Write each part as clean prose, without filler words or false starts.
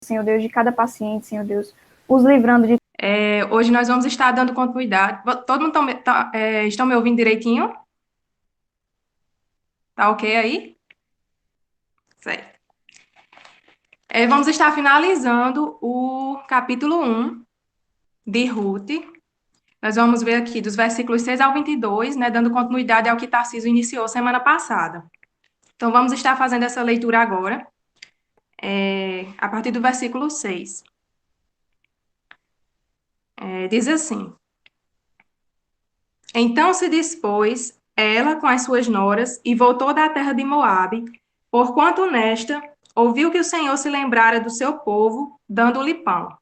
Senhor Deus, de cada paciente, Senhor Deus, os livrando de... Hoje nós vamos estar dando continuidade. Todo mundo estão me ouvindo direitinho? Tá ok aí? Certo. Vamos estar finalizando o capítulo 1 de Ruth. Nós vamos ver aqui dos versículos 6 ao 22, né, dando continuidade ao que Tarcísio iniciou semana passada. Então, vamos estar fazendo essa leitura agora, a partir do versículo 6. Diz assim: Então se dispôs ela com as suas noras e voltou da terra de Moabe, porquanto nesta ouviu que o Senhor se lembrara do seu povo, dando-lhe pão.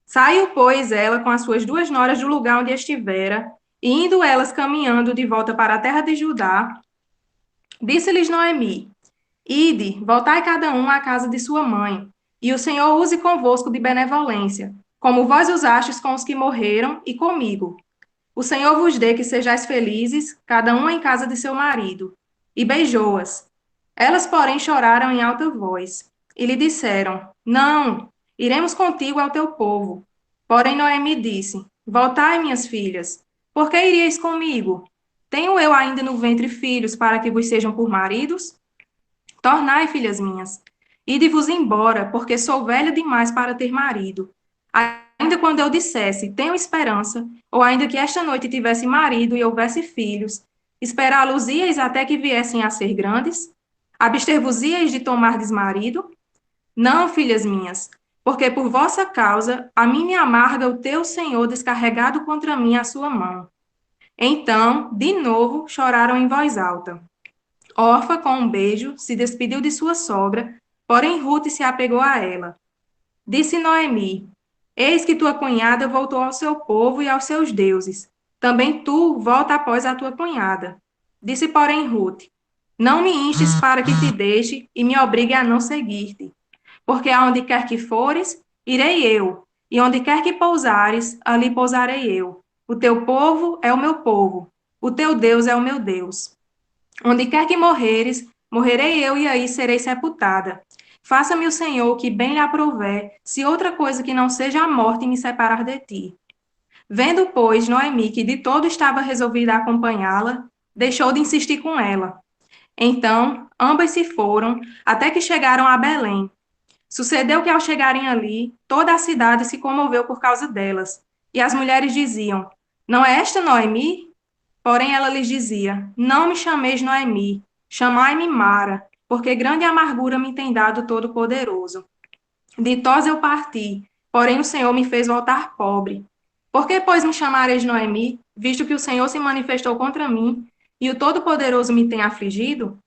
Saiu, pois, ela com as suas duas noras do lugar onde estivera, e indo elas caminhando de volta para a terra de Judá, disse-lhes Noemi: Ide, voltai cada um à casa de sua mãe, e o Senhor use convosco de benevolência, como vós usastes com os que morreram e comigo. O Senhor vos dê que sejais felizes, cada um em casa de seu marido. E beijou-as. Elas, porém, choraram em alta voz. E lhe disseram: Não, iremos contigo ao teu povo. Porém, Noemi disse: Voltai, minhas filhas. Por que iríeis comigo? Tenho eu ainda no ventre filhos para que vos sejam por maridos? Tornai, filhas minhas, ide-vos embora, porque sou velha demais para ter marido. Ainda quando eu dissesse, tenho esperança, ou ainda que esta noite tivesse marido e houvesse filhos, esperá-los-íeis até que viessem a ser grandes? Abster-vos-íeis de tomardes marido? Não, filhas minhas, porque por vossa causa a mim me amarga o teu Senhor descarregado contra mim a sua mão. Então, de novo, choraram em voz alta. Orfa, com um beijo, se despediu de sua sogra, porém Ruth se apegou a ela. Disse Noemi: Eis que tua cunhada voltou ao seu povo e aos seus deuses. Também tu volta após a tua cunhada. Disse, porém, Ruth: Não me instes para que te deixe e me obrigue a não seguir-te. Porque aonde quer que fores, irei eu, e onde quer que pousares, ali pousarei eu. O teu povo é o meu povo, o teu Deus é o meu Deus. Onde quer que morreres, morrerei eu e aí serei sepultada. Faça-me o Senhor o que bem lhe aprouver, se outra coisa que não seja a morte me separar de ti. Vendo, pois, Noemi que de todo estava resolvida a acompanhá-la, deixou de insistir com ela. Então, ambas se foram, até que chegaram a Belém. Sucedeu que ao chegarem ali, toda a cidade se comoveu por causa delas. E as mulheres diziam: Não é esta Noemi? Porém ela lhes dizia: Não me chameis Noemi, chamai-me Mara, porque grande amargura me tem dado Todo-Poderoso. Ditosa eu parti, porém o Senhor me fez voltar pobre. Por que, pois, me chamareis Noemi, visto que o Senhor se manifestou contra mim e o Todo-Poderoso me tem afligido?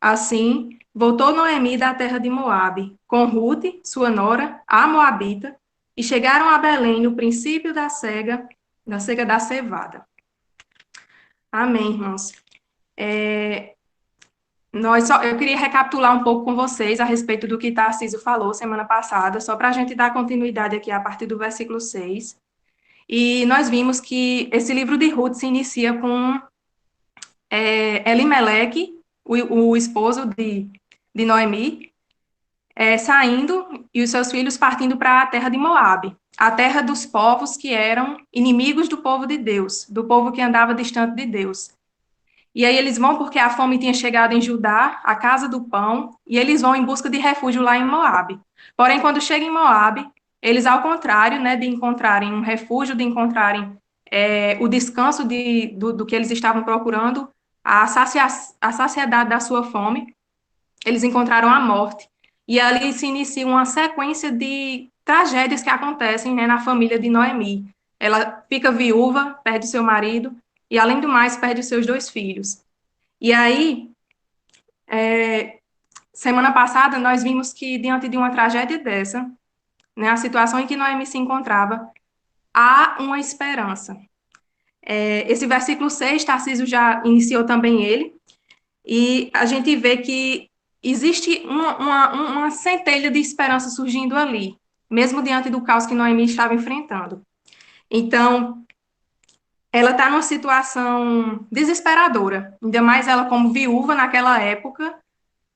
Assim, voltou Noemi da terra de Moabe, com Ruth, sua nora, a Moabita, e chegaram a Belém no princípio da cega da cevada. Amém, irmãos. É, eu queria recapitular um pouco com vocês a respeito do que Tarcísio falou semana passada, só para a gente dar continuidade aqui a partir do versículo 6. E nós vimos que esse livro de Ruth se inicia com Elimeleque, o esposo de Noemi, saindo e os seus filhos partindo para a terra de Moabe, a terra dos povos que eram inimigos do povo de Deus, do povo que andava distante de Deus. E aí eles vão porque a fome tinha chegado em Judá, a casa do pão, e eles vão em busca de refúgio lá em Moabe. Porém, quando chegam em Moabe, eles, ao contrário, né, de encontrarem um refúgio, de encontrarem o descanso do que eles estavam procurando, a saciedade da sua fome, eles encontraram a morte. E ali se inicia uma sequência de tragédias que acontecem, né, na família de Noemi. Ela fica viúva, perde seu marido, e além do mais, perde os seus dois filhos. E aí, semana passada, nós vimos que, diante de uma tragédia dessa, né, a situação em que Noemi se encontrava, há uma esperança. Esse versículo 6, Tarcísio já iniciou também ele, e a gente vê que existe uma centelha de esperança surgindo ali, mesmo diante do caos que Noemi estava enfrentando. Então, ela está numa situação desesperadora, ainda mais ela como viúva naquela época,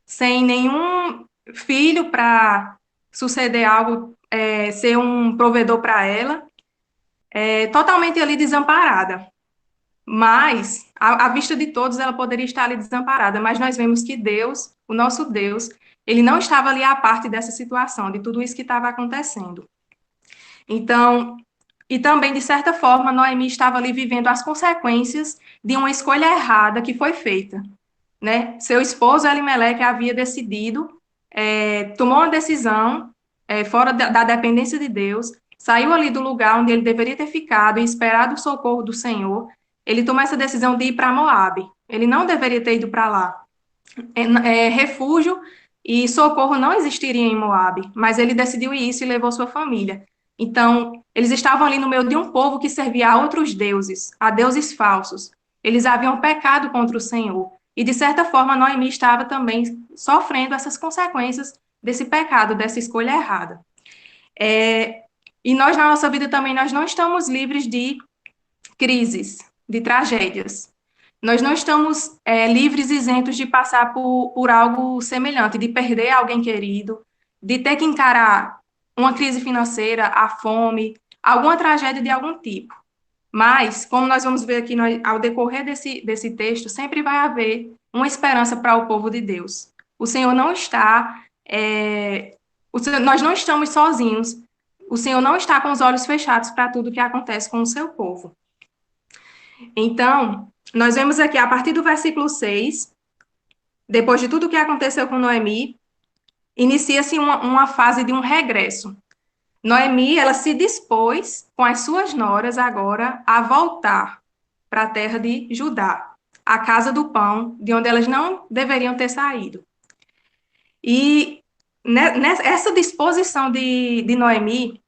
sem nenhum filho para suceder algo, ser um provedor para ela, totalmente ali desamparada. Mas, à vista de todos, ela poderia estar ali desamparada, mas nós vemos que Deus, o nosso Deus, ele não estava ali à parte dessa situação, de tudo isso que estava acontecendo. Então, e também, de certa forma, Noemi estava ali vivendo as consequências de uma escolha errada que foi feita, né? Seu esposo, Elimeleque, havia decidido, tomou uma decisão fora da dependência de Deus, saiu ali do lugar onde ele deveria ter ficado e esperado o socorro do Senhor. Ele tomou essa decisão de ir para Moabe. Ele não deveria ter ido para lá. Refúgio e socorro não existiria em Moabe, mas ele decidiu isso e levou sua família. Então, eles estavam ali no meio de um povo que servia a outros deuses, a deuses falsos. Eles haviam pecado contra o Senhor. E, de certa forma, Noemi estava também sofrendo essas consequências desse pecado, dessa escolha errada. E nós, na nossa vida também, nós não estamos livres de crises, de tragédias. Nós não estamos livres e isentos de passar por algo semelhante, de perder alguém querido, de ter que encarar uma crise financeira, a fome, alguma tragédia de algum tipo. Mas, como nós vamos ver aqui ao decorrer desse texto, sempre vai haver uma esperança para o povo de Deus. O Senhor não está, nós não estamos sozinhos. O Senhor não está com os olhos fechados para tudo que acontece com o seu povo. Então, nós vemos aqui, a partir do versículo 6, depois de tudo o que aconteceu com Noemi, inicia-se uma fase de um regresso. Noemi, ela se dispôs, com as suas noras agora, a voltar para a terra de Judá, a casa do pão, de onde elas não deveriam ter saído. E essa disposição de Noemi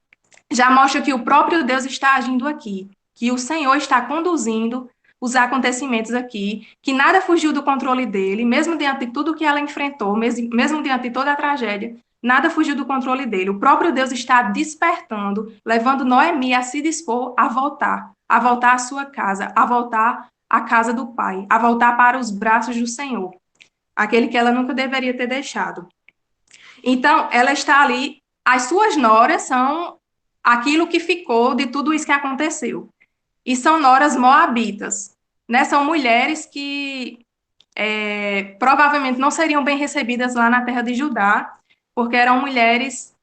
já mostra que o próprio Deus está agindo aqui, que o Senhor está conduzindo os acontecimentos aqui, que nada fugiu do controle dele, mesmo diante de tudo que ela enfrentou, mesmo diante de toda a tragédia, nada fugiu do controle dele. O próprio Deus está despertando, levando Noemi a se dispor a voltar à sua casa, a voltar à casa do Pai, a voltar para os braços do Senhor, aquele que ela nunca deveria ter deixado. Então, ela está ali, as suas noras são aquilo que ficou de tudo isso que aconteceu. E são noras moabitas, né? São mulheres que provavelmente não seriam bem recebidas lá na terra de Judá, porque eram mulheres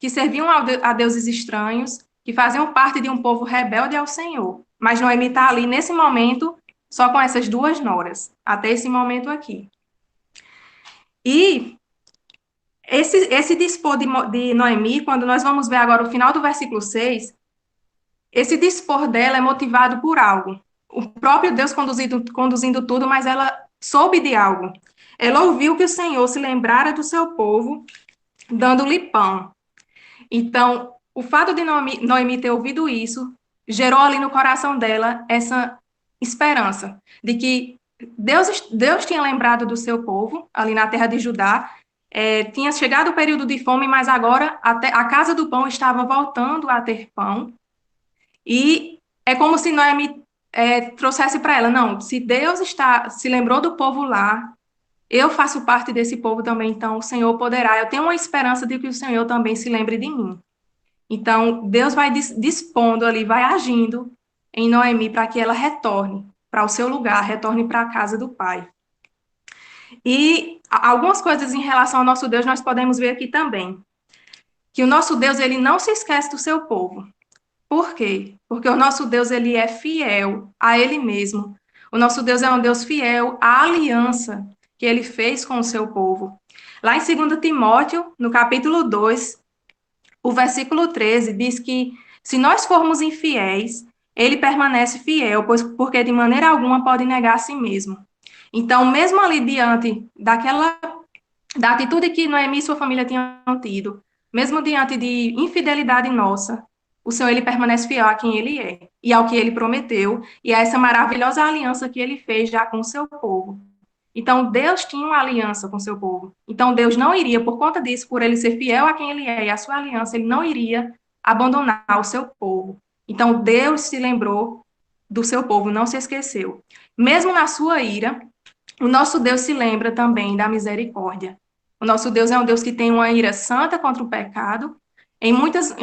que serviam a deuses estranhos, que faziam parte de um povo rebelde ao Senhor. Mas Noemi está ali, nesse momento, só com essas duas noras, até esse momento aqui. E esse dispor de Noemi, quando nós vamos ver agora o final do versículo 6, esse dispor dela é motivado por algo. O próprio Deus conduzindo tudo, mas ela soube de algo. Ela ouviu que o Senhor se lembrara do seu povo, dando-lhe pão. Então, o fato de Noemi ter ouvido isso, gerou ali no coração dela essa esperança de que Deus tinha lembrado do seu povo, ali na terra de Judá, tinha chegado o período de fome, mas agora a casa do pão estava voltando a ter pão. E é como se Noemi trouxesse para ela, não, se Deus se lembrou do povo lá, eu faço parte desse povo também, então o Senhor poderá. Eu tenho uma esperança de que o Senhor também se lembre de mim. Então, Deus vai dispondo ali, vai agindo em Noemi para que ela retorne para o seu lugar, retorne para a casa do Pai. E algumas coisas em relação ao nosso Deus nós podemos ver aqui também. Que o nosso Deus, ele não se esquece do seu povo. Por quê? Porque o nosso Deus, ele é fiel a ele mesmo. O nosso Deus é um Deus fiel à aliança que ele fez com o seu povo. Lá em 2 Timóteo, no capítulo 2, o versículo 13, diz que se nós formos infiéis, ele permanece fiel, porque de maneira alguma pode negar a si mesmo. Então, mesmo ali diante da atitude que Noemi e sua família tinham tido, mesmo diante de infidelidade nossa, o Senhor, ele permanece fiel a quem ele é, e ao que ele prometeu, e a essa maravilhosa aliança que ele fez já com o seu povo. Então, Deus tinha uma aliança com o seu povo. Então, Deus não iria, por conta disso, por ele ser fiel a quem ele é e a sua aliança, ele não iria abandonar o seu povo. Então, Deus se lembrou do seu povo, não se esqueceu. Mesmo na sua ira, o nosso Deus se lembra também da misericórdia. O nosso Deus é um Deus que tem uma ira santa contra o pecado. Em muitas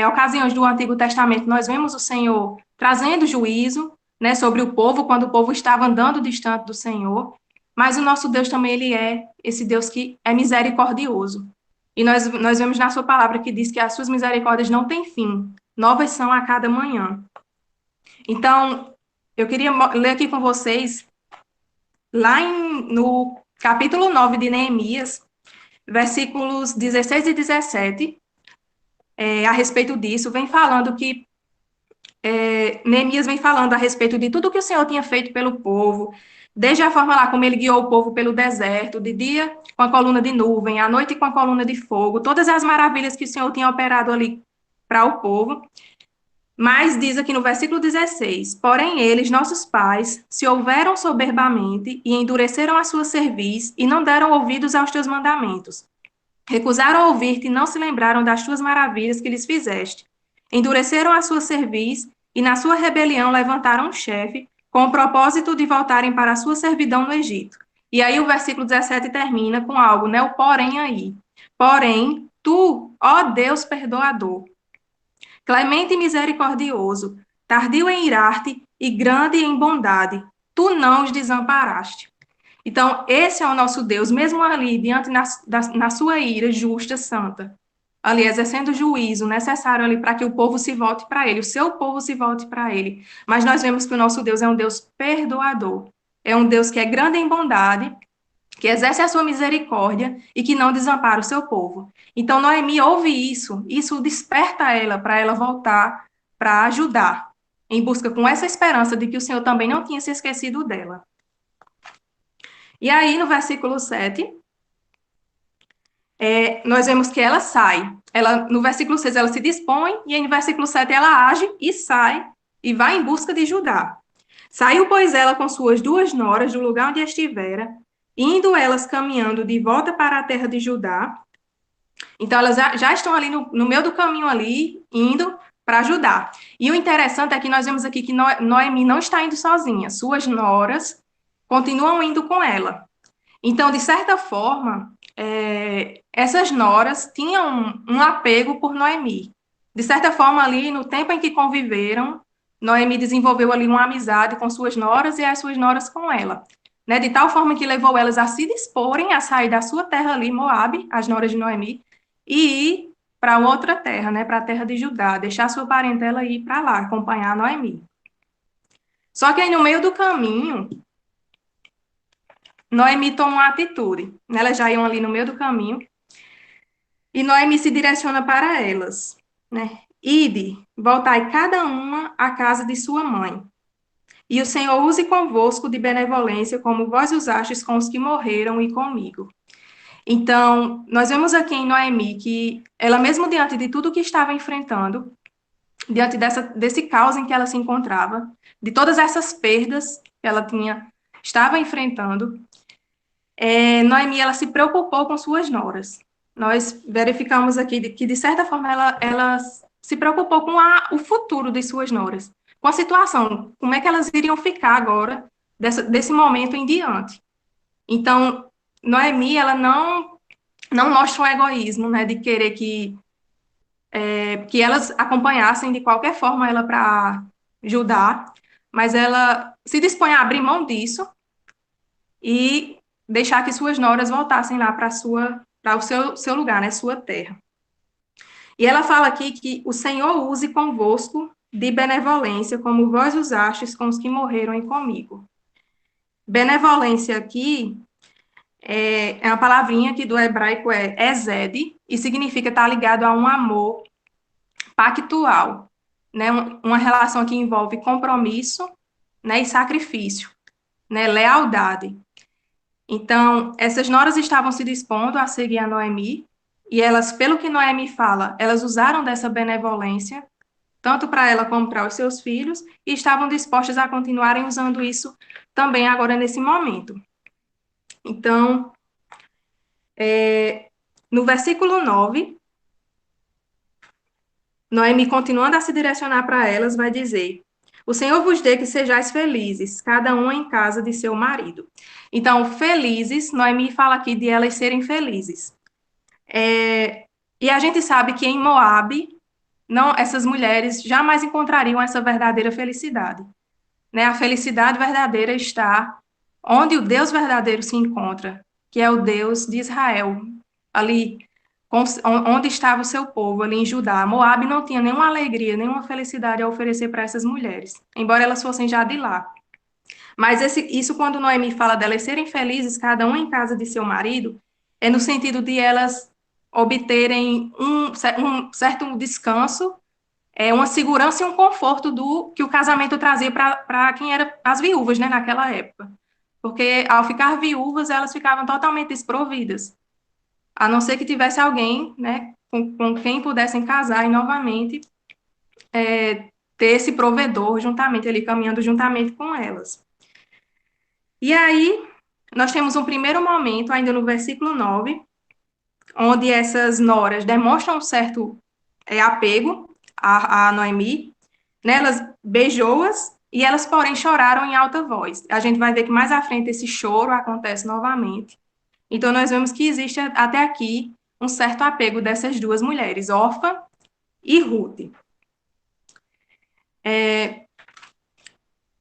ocasiões do Antigo Testamento, nós vemos o Senhor trazendo juízo, né, sobre o povo, quando o povo estava andando distante do Senhor. Mas o nosso Deus também, ele é esse Deus que é misericordioso. E nós vemos na sua palavra que diz que as suas misericórdias não têm fim, novas são a cada manhã. Então, eu queria ler aqui com vocês, lá no capítulo 9 de Neemias, versículos 16 e 17, a respeito disso, vem falando que Neemias vem falando a respeito de tudo que o Senhor tinha feito pelo povo, desde a forma lá como ele guiou o povo pelo deserto, de dia com a coluna de nuvem, à noite com a coluna de fogo, todas as maravilhas que o Senhor tinha operado ali para o povo. Mas diz aqui no versículo 16: porém eles, nossos pais, se houveram soberbamente e endureceram a sua cerviz e não deram ouvidos aos teus mandamentos. Recusaram ouvir-te e não se lembraram das tuas maravilhas que lhes fizeste. Endureceram a sua cerviz e na sua rebelião levantaram um chefe, com o propósito de voltarem para a sua servidão no Egito. E aí o versículo 17 termina com algo, né? O porém aí. Porém, tu, ó Deus perdoador, clemente e misericordioso, tardio em irar-te e grande em bondade, tu não os desamparaste. Então, esse é o nosso Deus, mesmo ali, diante na sua ira justa, santa, ali exercendo o juízo necessário ali para que o povo se volte para ele, o seu povo se volte para ele. Mas nós vemos que o nosso Deus é um Deus perdoador, é um Deus que é grande em bondade, que exerce a sua misericórdia e que não desampara o seu povo. Então, Noemi ouve isso desperta ela para ela voltar para ajudar, em busca com essa esperança de que o Senhor também não tinha se esquecido dela. E aí, no versículo 7, nós vemos que ela sai. No versículo 6, ela se dispõe, e aí no versículo 7, ela age e sai, e vai em busca de Judá. Saiu, pois, ela com suas duas noras do lugar onde estivera, indo elas caminhando de volta para a terra de Judá. Então, elas já estão ali no meio do caminho ali, indo para Judá. E o interessante é que nós vemos aqui que Noemi não está indo sozinha. Suas noras continuam indo com ela. Então, de certa forma, essas noras tinham um apego por Noemi. De certa forma, ali, no tempo em que conviveram, Noemi desenvolveu ali uma amizade com suas noras e as suas noras com ela. Né, de tal forma que levou elas a se disporem a sair da sua terra ali, Moabe, as noras de Noemi, e ir para outra terra, né, para a terra de Judá, deixar sua parentela ir para lá, acompanhar Noemi. Só que aí no meio do caminho, Noemi toma uma atitude. Elas já iam ali no meio do caminho, e Noemi se direciona para elas, né? Ide, voltai cada uma à casa de sua mãe. E o Senhor use convosco de benevolência, como vós usastes com os que morreram e comigo. Então, nós vemos aqui em Noemi que ela, mesmo diante de tudo que estava enfrentando, diante desse caos em que ela se encontrava, de todas essas perdas que ela estava enfrentando, Noemi, ela se preocupou com suas noras. Nós verificamos aqui que, de certa forma, ela se preocupou com o futuro de suas noras, com a situação, como é que elas iriam ficar agora, desse momento em diante. Então, Noemi, ela não mostra um egoísmo, né, de querer que elas acompanhassem de qualquer forma ela para Judá, mas ela se dispõe a abrir mão disso e deixar que suas noras voltassem lá para o seu lugar, né, sua terra. E ela fala aqui que o Senhor use convosco de benevolência, como vós usastes com os que morreram e comigo. Benevolência aqui é uma palavrinha que do hebraico é ezed, e significa estar ligado a um amor pactual, né, uma relação que envolve compromisso, né, e sacrifício, né, lealdade. Então, essas noras estavam se dispondo a seguir a Noemi, e elas, pelo que Noemi fala, elas usaram dessa benevolência, tanto para ela como para os seus filhos, e estavam dispostas a continuarem usando isso também agora nesse momento. Então, no versículo 9, Noemi, continuando a se direcionar para elas, vai dizer: O Senhor vos dê que sejais felizes, cada um em casa de seu marido. Então, felizes, Noemi fala aqui de elas serem felizes. E a gente sabe que em Moabe, não, essas mulheres jamais encontrariam essa verdadeira felicidade. Né? A felicidade verdadeira está onde o Deus verdadeiro se encontra, que é o Deus de Israel, ali onde estava o seu povo, ali em Judá. Moabe não tinha nenhuma alegria, nenhuma felicidade a oferecer para essas mulheres, embora elas fossem já de lá. Mas isso, quando Noemi fala delas serem felizes, cada um em casa de seu marido, é no sentido de elas obterem um certo descanso, uma segurança e um conforto do que o casamento trazia para quem era as viúvas, né, naquela época. Porque ao ficar viúvas, elas ficavam totalmente desprovidas, a não ser que tivesse alguém, né, com quem pudessem casar e novamente ter esse provedor juntamente, ali caminhando juntamente com elas. E aí, nós temos um primeiro momento, ainda no versículo 9, onde essas noras demonstram um certo apego a Noemi, né? Elas beijou-as e elas, porém, choraram em alta voz. A gente vai ver que mais à frente esse choro acontece novamente. Então, nós vemos que existe até aqui um certo apego dessas duas mulheres, Orfa e Ruth.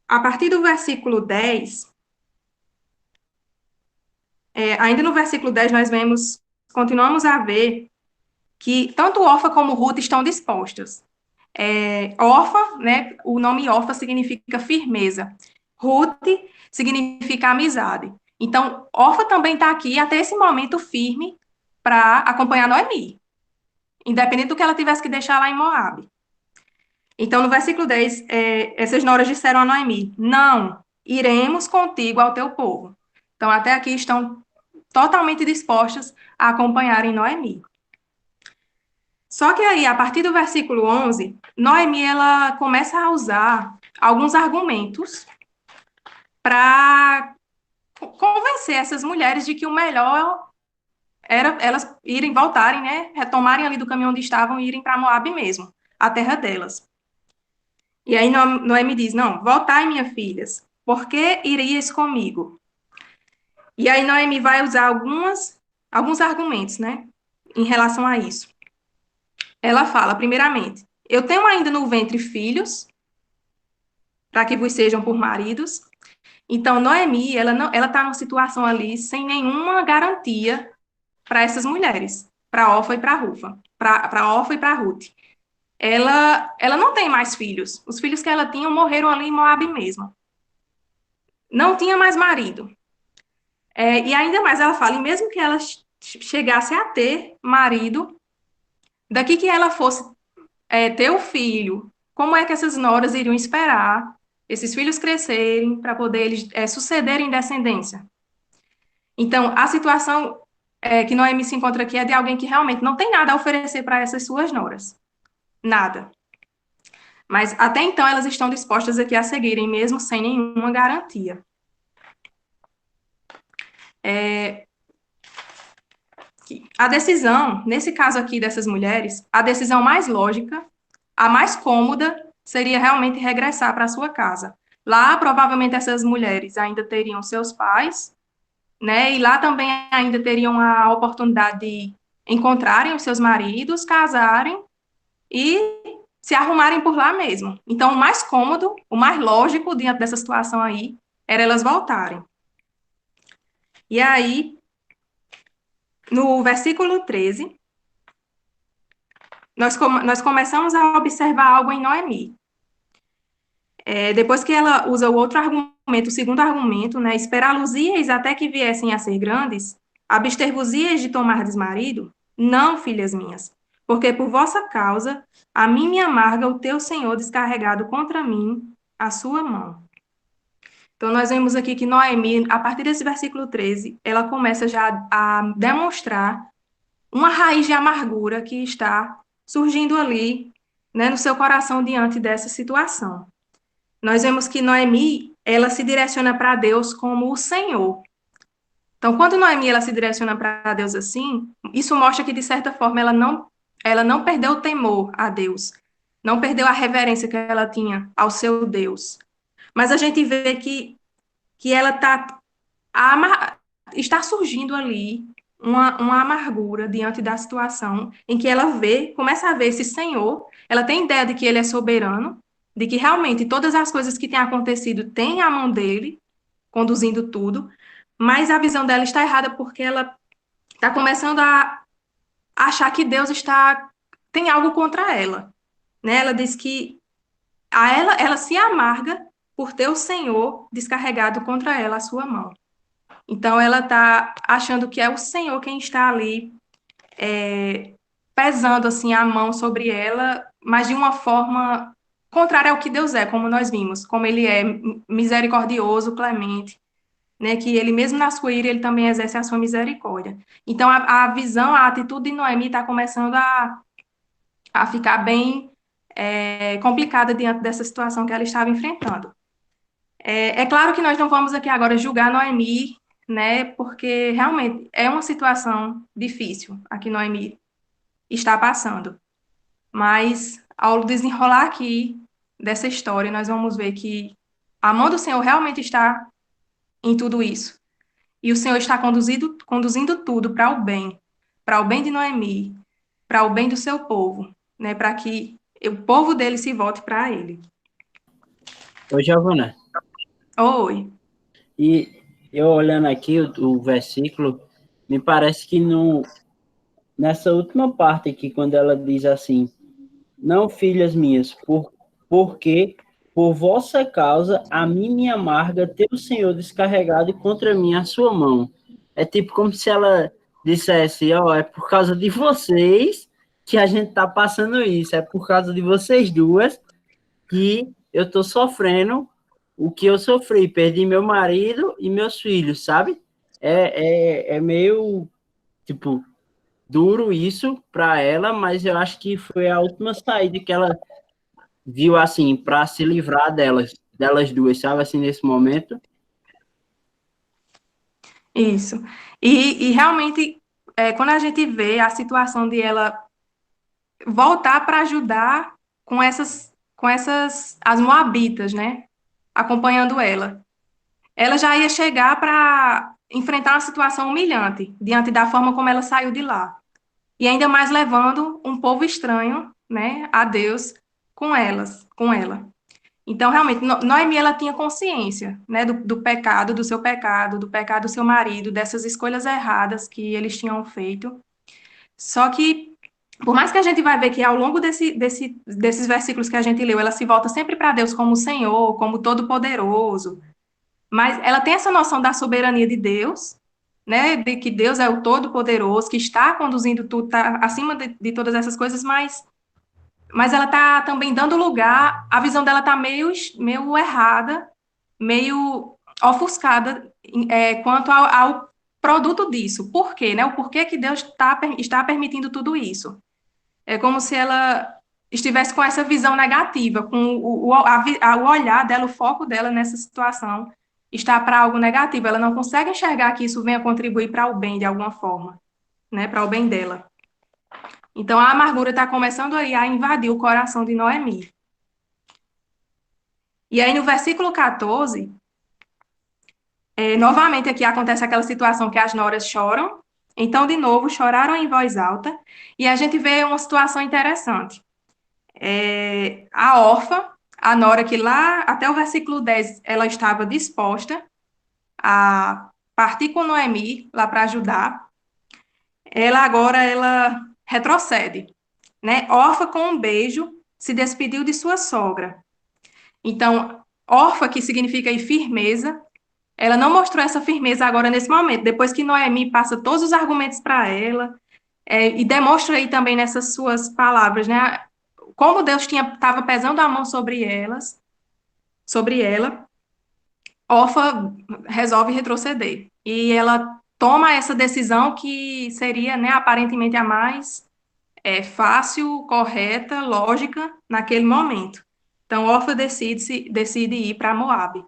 A partir do versículo 10, ainda no versículo 10, nós continuamos a ver que tanto Orfa como Ruth estão dispostas. Orfa, né, o nome Orfa significa firmeza. Ruth significa amizade. Então, Orfa também está aqui até esse momento firme para acompanhar Noemi, independente do que ela tivesse que deixar lá em Moabe. Então, no versículo 10, essas noras disseram a Noemi: não, iremos contigo ao teu povo. Então, até aqui estão totalmente dispostas a acompanharem Noemi. Só que aí, a partir do versículo 11, Noemi, ela começa a usar alguns argumentos para convencer essas mulheres de que o melhor era elas voltarem, né, retomarem ali do caminho onde estavam e irem para Moabe mesmo, a terra delas. E aí Noemi diz, não, voltai, minhas filhas, por que irias comigo? E aí Noemi vai usar alguns argumentos, né, em relação a isso. Ela fala, primeiramente, eu tenho ainda no ventre filhos, para que vos sejam por maridos. Então, Noemi, ela está numa situação ali sem nenhuma garantia para essas mulheres, para Orfa e para Rufa, para Orfa e para Ruth. Ela não tem mais filhos. Os filhos que ela tinha morreram ali em Moabe mesmo. Não tinha mais marido. E ainda mais ela fala, e mesmo que ela chegasse a ter marido, daqui que ela fosse ter o filho, como é que essas noras iriam esperar esses filhos crescerem para poder eles sucederem descendência? Então, a situação que Noemi se encontra aqui é de alguém que realmente não tem nada a oferecer para essas suas noras. Nada. Mas até então elas estão dispostas aqui a seguirem, mesmo sem nenhuma garantia. A decisão, nesse caso aqui dessas mulheres, a decisão mais lógica, a mais cômoda, seria realmente regressar para sua casa. Lá, provavelmente, essas mulheres ainda teriam seus pais, né? E lá também ainda teriam a oportunidade de encontrarem os seus maridos, casarem e se arrumarem por lá mesmo. Então, o mais cômodo, o mais lógico diante dessa situação aí, era elas voltarem. E aí, no versículo 13, nós começamos a observar algo em Noemi. Depois que ela usa o outro argumento, o segundo argumento, né, esperá-los-ieis até que viessem a ser grandes, abster-vos-ieis de tomardes marido? Não, filhas minhas, porque por vossa causa, a mim me amarga o teu Senhor descarregado contra mim a sua mão. Então, nós vemos aqui que Noemi, a partir desse versículo 13, ela começa já a demonstrar uma raiz de amargura que está surgindo ali, né, no seu coração diante dessa situação. Nós vemos que Noemi, ela se direciona para Deus como o Senhor. Então, quando Noemi ela se direciona para Deus assim, isso mostra que, de certa forma, ela não perdeu o temor a Deus. não perdeu a reverência que ela tinha ao seu Deus. Mas a gente vê que ela está surgindo ali uma amargura diante da situação em que ela começa a ver esse Senhor, ela tem ideia de que ele é soberano, de que realmente todas as coisas que têm acontecido têm a mão dele, conduzindo tudo, mas a visão dela está errada porque ela está começando a achar que Deus tem algo contra ela, né? Ela diz que ela se amarga por ter o Senhor descarregado contra ela a sua mão. Então ela está achando que é o Senhor quem está ali pesando assim a mão sobre ela, mas de uma forma contrária ao que Deus é, como nós vimos, como ele é misericordioso, clemente, né, que ele mesmo na sua ira, ele também exerce a sua misericórdia. Então, a visão, a atitude de Noemi está começando a ficar bem complicada diante dessa situação que ela estava enfrentando. É claro que nós não vamos aqui agora julgar Noemi, né, porque realmente é uma situação difícil a que Noemi está passando. Mas, ao desenrolar aqui dessa história, nós vamos ver que a mão do Senhor realmente está em tudo isso. E o Senhor está conduzindo tudo para o bem de Noemi, para o bem do seu povo, né, para que o povo dele se volte para ele. Ô, Giovana, Oi. e eu olhando aqui o versículo, me parece que nessa última parte aqui, quando ela diz assim, não, filhas minhas, porque por vossa causa a mim me amarga ter o Senhor descarregado contra mim a sua mão. É tipo como se ela dissesse, ó, é por causa de vocês que a gente tá passando isso, é por causa de vocês duas que eu tô sofrendo o que eu sofri, perdi meu marido e meus filhos, sabe? É meio, tipo, duro isso para ela, mas eu acho que foi a última saída que ela viu, assim, para se livrar delas duas, sabe, assim, nesse momento. Isso. E realmente, quando a gente vê a situação de ela voltar para ajudar as Moabitas, né? Acompanhando ela. Ela já ia chegar para enfrentar uma situação humilhante diante da forma como ela saiu de lá. E ainda mais levando um povo estranho, né, a Deus com ela. Então, realmente, Noemi, ela tinha consciência, né, do pecado, do pecado do seu marido, dessas escolhas erradas que eles tinham feito. Só que, por mais que a gente vai ver que ao longo desses versículos que a gente leu, ela se volta sempre para Deus como o Senhor, como Todo-Poderoso, mas ela tem essa noção da soberania de Deus, né, de que Deus é o Todo-Poderoso, que está conduzindo tudo, está acima de todas essas coisas, mas ela está também dando lugar, a visão dela está meio errada, meio ofuscada quanto ao produto disso. Por quê? Né? O porquê que Deus está permitindo tudo isso. É como se ela estivesse com essa visão negativa, com o olhar dela, o foco dela nessa situação está para algo negativo. Ela não consegue enxergar que isso venha contribuir para o bem de alguma forma, né? Para o bem dela. Então a amargura está começando aí a invadir o coração de Noemi. E aí no versículo 14, novamente aqui acontece aquela situação que as noras choram. Então, de novo, choraram em voz alta. E a gente vê uma situação interessante. A órfã, a nora que lá, até o versículo 10, ela estava disposta a partir com Noemi, lá para ajudar. Ela retrocede, né? Órfã com um beijo, se despediu de sua sogra. Então, órfã, que significa aí firmeza, ela não mostrou essa firmeza agora nesse momento, depois que Noemi passa todos os argumentos para ela, e demonstra aí também nessas suas palavras, né? Como Deus estava pesando a mão sobre ela, Orfa resolve retroceder. E ela toma essa decisão que seria, né, aparentemente a mais fácil, correta, lógica naquele momento. Então, Orfa decide ir para Moabe.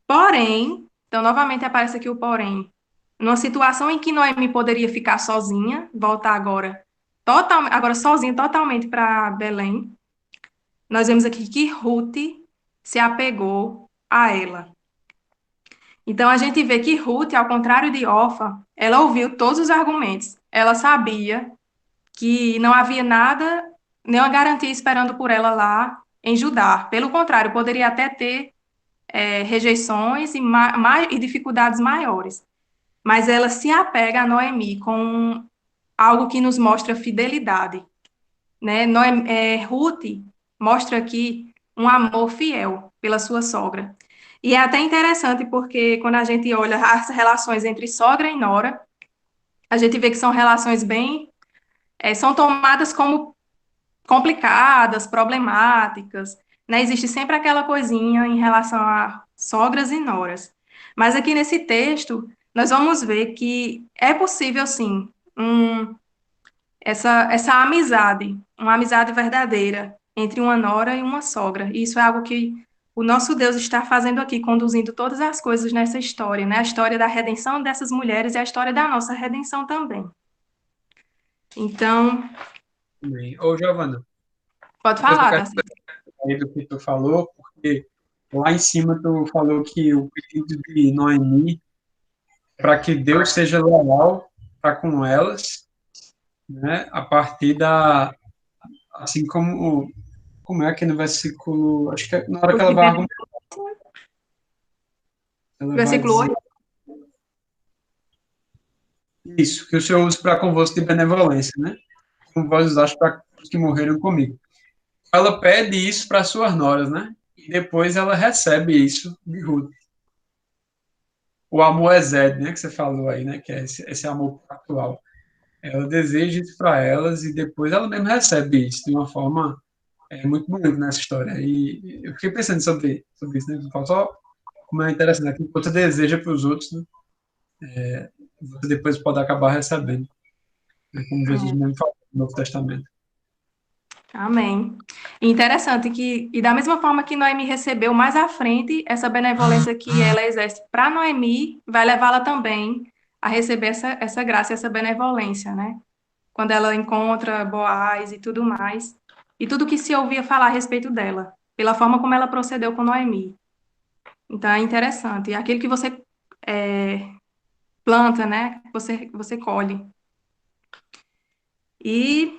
Porém, então novamente aparece aqui o porém, numa situação em que Noemi poderia ficar sozinha, voltar agora sozinha totalmente para Belém, nós vemos aqui que Ruth se apegou a ela. Então, a gente vê que Ruth, ao contrário de Orfa, ela ouviu todos os argumentos. Ela sabia que não havia nada, nenhuma garantia esperando por ela lá em Judá. Pelo contrário, poderia até ter rejeições e dificuldades maiores. Mas ela se apega a Noemi com algo que nos mostra fidelidade, né? Ruth mostra aqui um amor fiel pela sua sogra. E é até interessante porque quando a gente olha as relações entre sogra e nora, a gente vê que são relações são tomadas como complicadas, problemáticas, né? Existe sempre aquela coisinha em relação a sogras e noras. Mas aqui nesse texto, nós vamos ver que é possível, sim, essa amizade, uma amizade verdadeira entre uma nora e uma sogra. E isso é algo que o nosso Deus está fazendo aqui, conduzindo todas as coisas nessa história, né? A história da redenção dessas mulheres e a história da nossa redenção também. Então, Bem, ô, Giovana, pode depois eu falar, quero Tarcísio. saber do que tu falou, porque lá em cima tu falou que o pedido de Noemi para que Deus seja leal para com elas, né? A partir da, assim como é que no versículo, acho que na hora que ela vai argumentar, ela vai Versículo dizer 8. isso, que o Senhor use para convosco de benevolência, né? Como vós usaste para os que morreram comigo. Ela pede isso para suas noras, né? E depois ela recebe isso de Ruth. O amor exede, né? Que você falou aí, né? Que é esse amor pactual. Ela deseja isso para elas e depois ela mesma recebe isso de uma forma muito bonita nessa história. E eu fiquei pensando sobre isso, né? Só como é interessante, aquilo que você deseja para os outros, né? Você depois pode acabar recebendo, né? Como Jesus mesmo falou no Novo Testamento. Amém. E interessante e da mesma forma que Noemi recebeu mais à frente, essa benevolência que ela exerce para Noemi vai levá-la também a receber essa graça, essa benevolência, né? Quando ela encontra Boaz e tudo mais, e tudo que se ouvia falar a respeito dela, pela forma como ela procedeu com Noemi. Então é interessante. É aquilo que você planta, né? Você colhe. E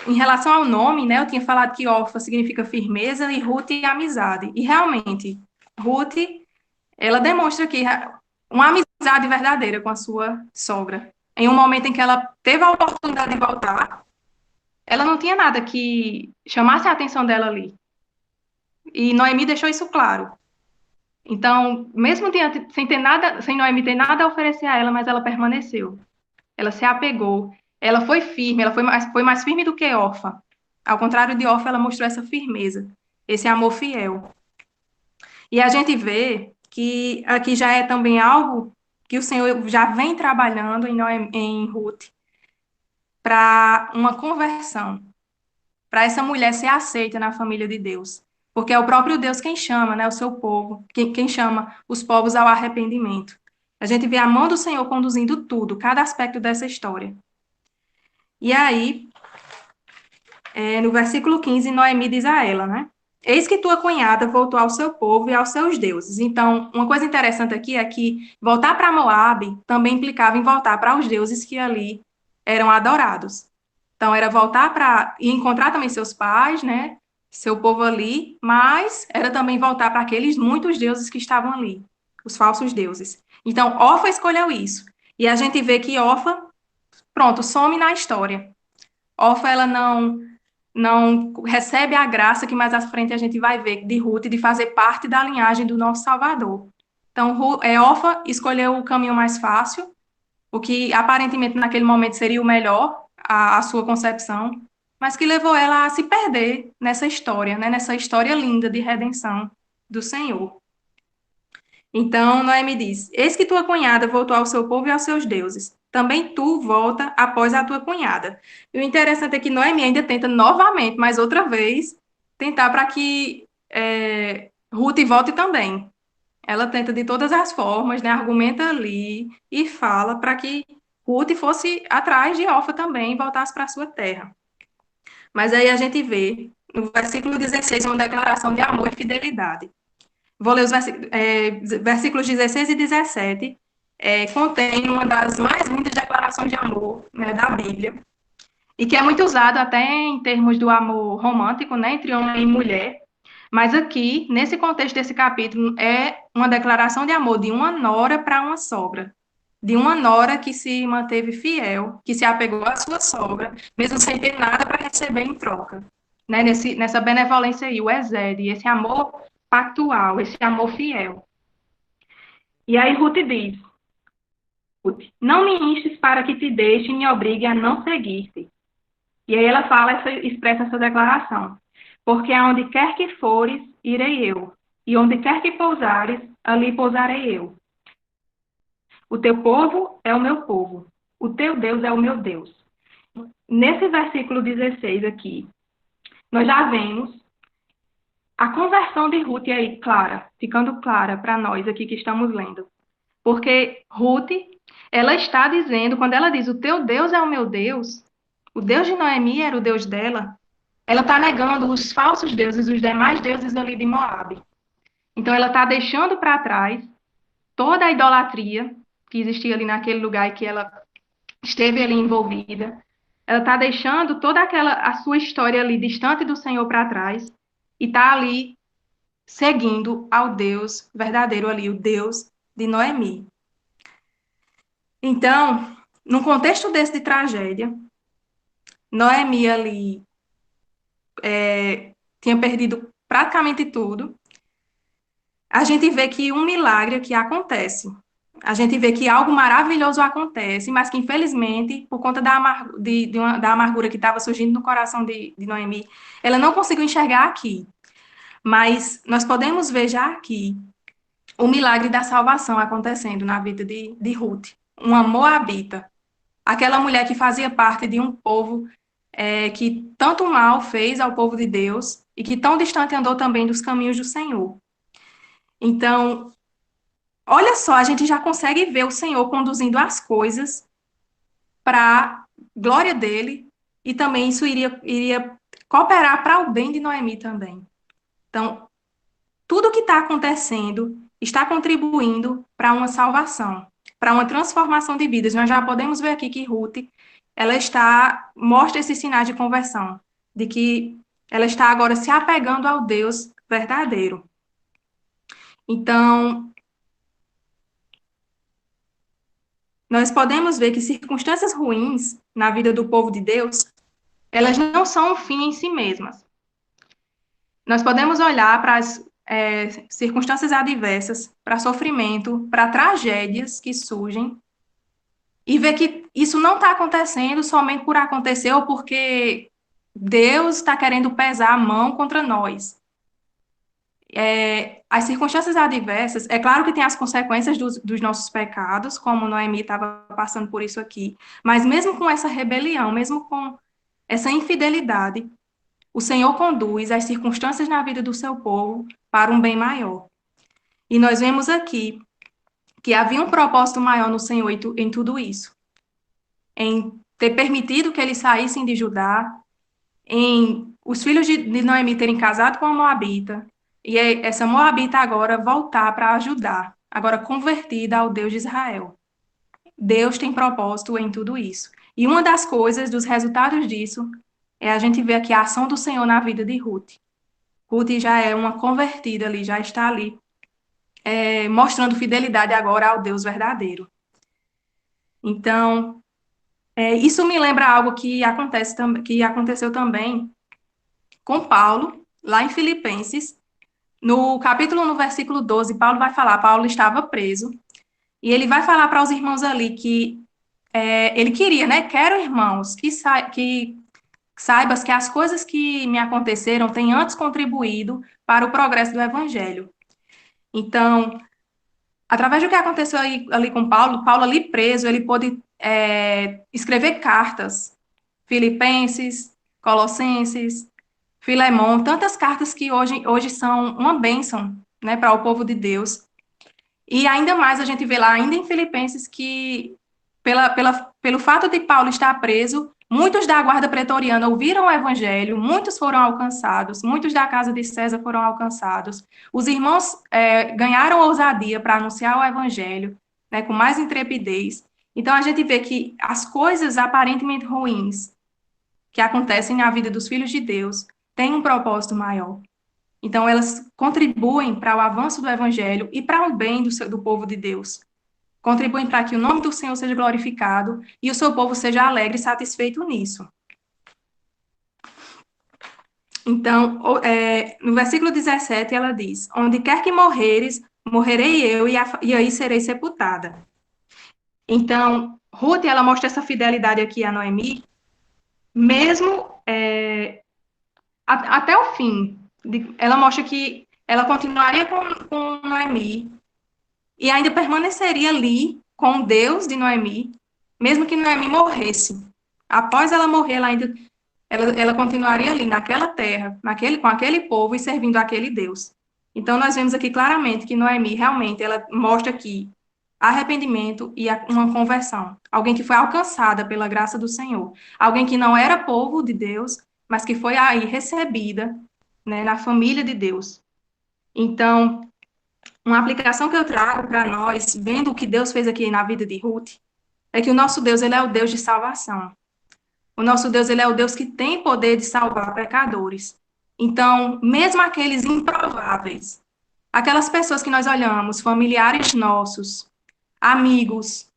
em relação ao nome, né, eu tinha falado que Orfa significa firmeza e Ruth amizade. E realmente, Ruth, ela demonstra aqui uma amizade verdadeira com a sua sogra. Em um momento em que ela teve a oportunidade de voltar, ela não tinha nada que chamasse a atenção dela ali. E Noemi deixou isso claro. Então, mesmo sem ter nada, sem Noemi ter nada a oferecer a ela, mas ela permaneceu. Ela se apegou, ela foi firme, ela foi mais firme do que Orfa. Ao contrário de Orfa, ela mostrou essa firmeza, esse amor fiel. E a gente vê que aqui já é também algo que o Senhor já vem trabalhando em Ruth para uma conversão, para essa mulher ser aceita na família de Deus. Porque é o próprio Deus quem chama, né, o seu povo, quem chama os povos ao arrependimento. A gente vê a mão do Senhor conduzindo tudo, cada aspecto dessa história. E aí, no versículo 15, Noemi diz a ela, né? Eis que tua cunhada voltou ao seu povo e aos seus deuses. Então, uma coisa interessante aqui é que voltar para Moabe também implicava em voltar para os deuses que ali eram adorados. Então, era voltar para e encontrar também seus pais, né? Seu povo ali, mas era também voltar para aqueles muitos deuses que estavam ali, os falsos deuses. Então, Orfa escolheu isso. E a gente vê que Orfa, pronto, some na história. Orfa, ela não recebe a graça que mais à frente a gente vai ver de Ruth de fazer parte da linhagem do nosso Salvador. Então, Orfa escolheu o caminho mais fácil, o que aparentemente naquele momento seria o melhor, a sua concepção, mas que levou ela a se perder nessa história, né, nessa história linda de redenção do Senhor. Então, Noemi diz: Eis que tua cunhada voltou ao seu povo e aos seus deuses. Também tu volta após a tua cunhada. E o interessante é que Noemi ainda tenta novamente, mais outra vez, tentar para que Ruth volte também. Ela tenta de todas as formas, né, argumenta ali e fala para que Ruth fosse atrás de Orfa também e voltasse para a sua terra. Mas aí a gente vê, no versículo 16, uma declaração de amor e fidelidade. Vou ler os versículos 16 e 17, contém uma das mais lindas declarações de amor, né, da Bíblia, e que é muito usado até em termos do amor romântico, né, entre homem e mulher. Mas aqui, nesse contexto desse capítulo, é uma declaração de amor de uma nora para uma sogra. De uma nora que se manteve fiel, que se apegou à sua sogra, mesmo sem ter nada para receber em troca. Né? Nessa benevolência aí, o exede, esse amor pactual, esse amor fiel. E aí Ruth diz, Ruth, não me instes para que te deixe e me obrigue a não seguir-te. E aí ela expressa essa declaração. Porque aonde quer que fores, irei eu. E onde quer que pousares, ali pousarei eu. O teu povo é o meu povo. O teu Deus é o meu Deus. Nesse versículo 16 aqui, nós já vemos a conversão de Ruth aí clara, ficando clara para nós aqui que estamos lendo. Porque Ruth, ela está dizendo, quando ela diz, o teu Deus é o meu Deus, o Deus de Noemi era o Deus dela, ela está negando os falsos deuses, os demais deuses ali de Moabe. Então, ela está deixando para trás toda a idolatria que existia ali naquele lugar e que ela esteve ali envolvida. Ela está deixando toda a sua história ali distante do Senhor para trás e está ali seguindo ao Deus verdadeiro ali, o Deus de Noemi. Então, num contexto desse de tragédia, Noemi ali tinha perdido praticamente tudo. A gente vê que um milagre aqui acontece. A gente vê que algo maravilhoso acontece, mas que, infelizmente, por conta da amargura que estava surgindo no coração de Noemi, ela não conseguiu enxergar aqui. Mas nós podemos ver já aqui o milagre da salvação acontecendo na vida de Ruth, uma moabita, aquela mulher que fazia parte de um povo que tanto mal fez ao povo de Deus e que tão distante andou também dos caminhos do Senhor. Então, olha só, a gente já consegue ver o Senhor conduzindo as coisas para a glória dele e também isso iria cooperar para o bem de Noemi também. Então, tudo que está acontecendo está contribuindo para uma salvação, para uma transformação de vidas. Nós já podemos ver aqui que Ruth, ela mostra esses sinais de conversão, de que ela está agora se apegando ao Deus verdadeiro. Então, nós podemos ver que circunstâncias ruins na vida do povo de Deus, elas não são um fim em si mesmas. Nós podemos olhar para as circunstâncias adversas, para sofrimento, para tragédias que surgem, e ver que isso não está acontecendo somente por acontecer ou porque Deus está querendo pesar a mão contra nós. As circunstâncias adversas, é claro que tem as consequências dos nossos pecados, como Noemi estava passando por isso aqui, mas mesmo com essa rebelião, mesmo com essa infidelidade, o Senhor conduz as circunstâncias na vida do seu povo para um bem maior. E nós vemos aqui que havia um propósito maior no Senhor em tudo isso, em ter permitido que eles saíssem de Judá, em os filhos de Noemi terem casado com a Moabita, e essa Moabita agora voltar para ajudar, agora convertida ao Deus de Israel. Deus tem propósito em tudo isso. E uma das coisas, dos resultados disso, é a gente ver aqui a ação do Senhor na vida de Ruth. Ruth já é uma convertida ali, já está ali, mostrando fidelidade agora ao Deus verdadeiro. Então, isso me lembra algo que aconteceu também com Paulo, lá em Filipenses, no versículo 12, Paulo estava preso, e ele vai falar para os irmãos ali que ele queria, né? Quero, irmãos, que saibas que as coisas que me aconteceram têm antes contribuído para o progresso do evangelho. Então, através do que aconteceu ali com Paulo ali preso, ele pôde escrever cartas, Filipenses, Colossenses, Filemão, tantas cartas que hoje são uma bênção, né, para o povo de Deus. E ainda mais a gente vê lá, ainda em Filipenses, que pelo fato de Paulo estar preso, Muitos da guarda pretoriana ouviram o evangelho, muitos foram alcançados, muitos da casa de César foram alcançados. Os irmãos ganharam ousadia para anunciar o evangelho, né, com mais intrepidez. Então, a gente vê que as coisas aparentemente ruins que acontecem na vida dos filhos de Deus têm um propósito maior. Então, elas contribuem para o avanço do evangelho e para o bem do povo de Deus. Contribuem para que o nome do Senhor seja glorificado e o seu povo seja alegre e satisfeito nisso. Então, no versículo 17, ela diz: onde quer que morreres, morrerei eu e aí serei sepultada. Então, Ruth, ela mostra essa fidelidade aqui a Noemi, mesmo até o fim. Ela mostra que ela continuaria com Noemi e ainda permaneceria ali com o Deus de Noemi, mesmo que Noemi morresse. Após ela morrer, ela continuaria ali naquela terra, com aquele povo e servindo aquele Deus. Então, nós vemos aqui claramente que Noemi, realmente, ela mostra aqui arrependimento e uma conversão. Alguém que foi alcançada pela graça do Senhor. Alguém que não era povo de Deus, mas que foi aí recebida, né, na família de Deus. Então, uma aplicação que eu trago para nós, vendo o que Deus fez aqui na vida de Ruth, é que o nosso Deus, ele é o Deus de salvação. O nosso Deus, ele é o Deus que tem poder de salvar pecadores. Então, mesmo aqueles improváveis, aquelas pessoas que nós olhamos, familiares nossos, amigos,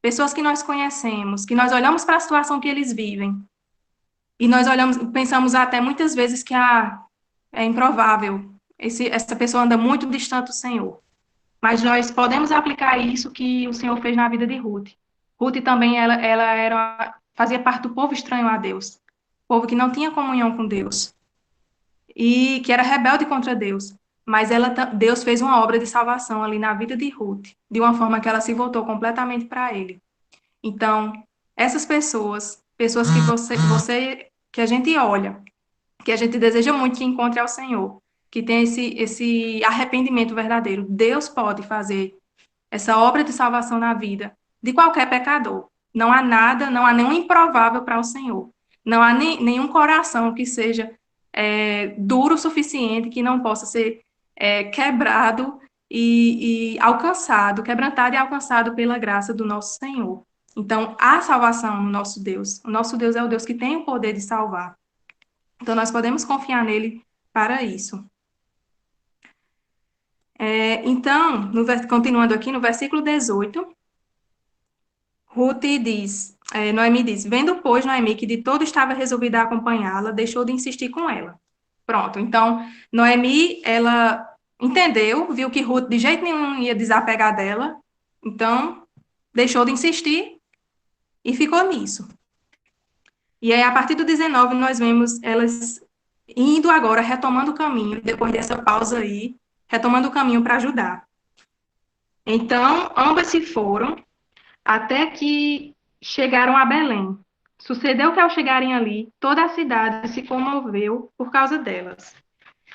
pessoas que nós conhecemos, que nós olhamos para a situação que eles vivem, e nós pensamos até muitas vezes que é improvável, essa pessoa anda muito distante do Senhor. Mas nós podemos aplicar isso que o Senhor fez na vida de Ruth. Ruth também, fazia parte do povo estranho a Deus, povo que não tinha comunhão com Deus, e que era rebelde contra Deus. Mas Deus fez uma obra de salvação ali na vida de Ruth, de uma forma que ela se voltou completamente para ele. Então, essas pessoas que a gente olha, que a gente deseja muito que encontre ao Senhor, que tem esse arrependimento verdadeiro, Deus pode fazer essa obra de salvação na vida de qualquer pecador. Não há nenhum improvável para o Senhor. Não há nenhum coração que seja duro o suficiente, que não possa ser quebrado e alcançado, quebrantado e alcançado pela graça do nosso Senhor. Então, há salvação no nosso Deus. O nosso Deus é o Deus que tem o poder de salvar. Então, nós podemos confiar nele para isso. Então, continuando aqui, no versículo 18, Noemi diz, vendo, pois, Noemi que de todo estava resolvida a acompanhá-la, deixou de insistir com ela. Pronto, então, Noemi, ela entendeu, viu que Ruth de jeito nenhum ia desapegar dela, então, deixou de insistir e ficou nisso. E aí, a partir do 19, nós vemos elas indo agora, retomando o caminho, depois dessa pausa aí, retomando o caminho para ajudar. Então, ambas se foram, até que chegaram a Belém. Sucedeu que, ao chegarem ali, toda a cidade se comoveu por causa delas.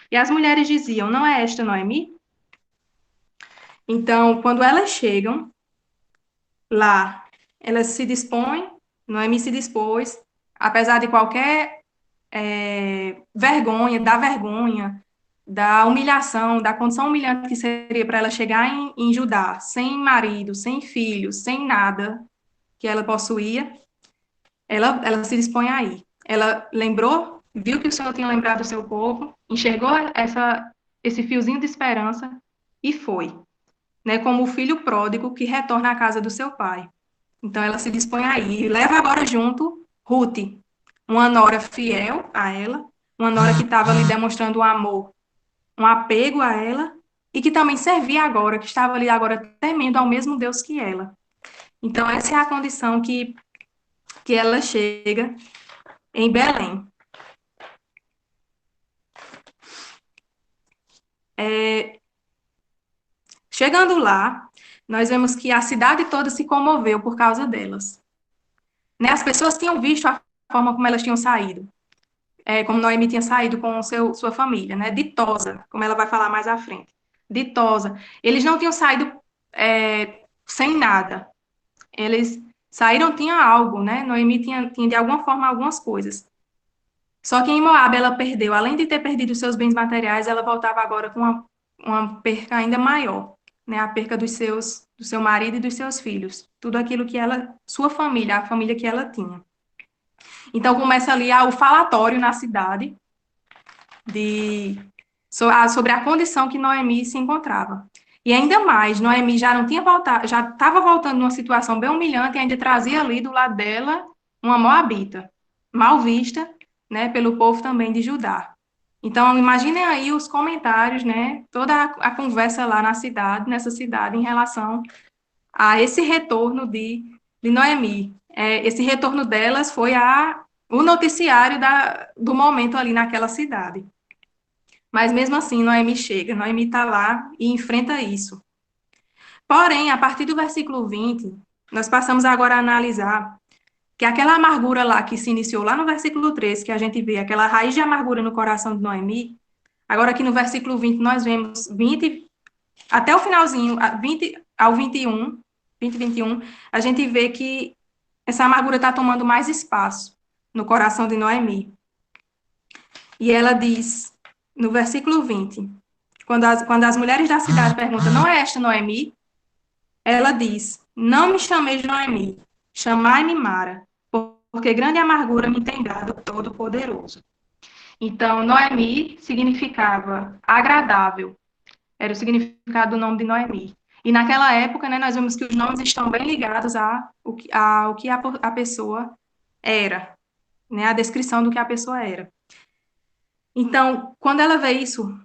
E as mulheres diziam, não é esta Noemi? Então, quando elas chegam lá, elas se dispõem, Noemi se dispôs, apesar de qualquer vergonha, da humilhação, da condição humilhante que seria para ela chegar em Judá, sem marido, sem filhos, sem nada que ela possuía, ela se dispõe a ir. Ela lembrou, viu que o Senhor tinha lembrado do seu povo, enxergou esse fiozinho de esperança e foi, né, como o filho pródigo que retorna à casa do seu pai. Então, ela se dispõe a ir e leva agora junto Ruth, uma nora fiel a ela, uma nora que estava ali demonstrando um amor, um apego a ela, e que também servia agora, que estava ali agora temendo ao mesmo Deus que ela. Então, essa é a condição que ela chega em Belém. Chegando lá, nós vemos que a cidade toda se comoveu por causa delas. Né? As pessoas tinham visto a forma como elas tinham saído. Como Noemi tinha saído com sua família, né? Ditosa, como ela vai falar mais à frente. Ditosa. Eles não tinham saído sem nada. Eles Saíram, tinha algo, né? Noemi tinha de alguma forma algumas coisas. Só que em Moabe ela perdeu, além de ter perdido seus bens materiais, ela voltava agora com uma perca ainda maior, né? A perca do seu marido e dos seus filhos. Tudo aquilo que ela, sua família, a família que ela tinha. Então começa ali o falatório na cidade sobre a condição que Noemi se encontrava. E ainda mais, Noemi já não tinha voltado, já estava voltando numa situação bem humilhante e ainda trazia ali do lado dela uma moabita, mal vista, né, pelo povo também de Judá. Então, imaginem aí os comentários, né, toda a conversa lá na cidade, nessa cidade, em relação a esse retorno de Noemi. Esse retorno delas foi o noticiário do momento ali naquela cidade. Mas mesmo assim, Noemi chega, Noemi está lá e enfrenta isso. Porém, a partir do versículo 20, nós passamos agora a analisar que aquela amargura lá que se iniciou lá no versículo 13, que a gente vê aquela raiz de amargura no coração de Noemi, agora aqui no versículo 20 nós vemos 20 até o finalzinho, 20 ao 21, 20 e 21, a gente vê que essa amargura está tomando mais espaço no coração de Noemi. E ela diz, no versículo 20, quando as mulheres da cidade perguntam, não é esta Noemi? Ela diz, não me chameis Noemi, chamai-me Mara, porque grande amargura me tem dado o Todo-Poderoso. Então, Noemi significava agradável, era o significado do nome de Noemi. E naquela época, né, nós vemos que os nomes estão bem ligados ao que a pessoa era, né, a descrição do que a pessoa era. Então, quando ela vê isso,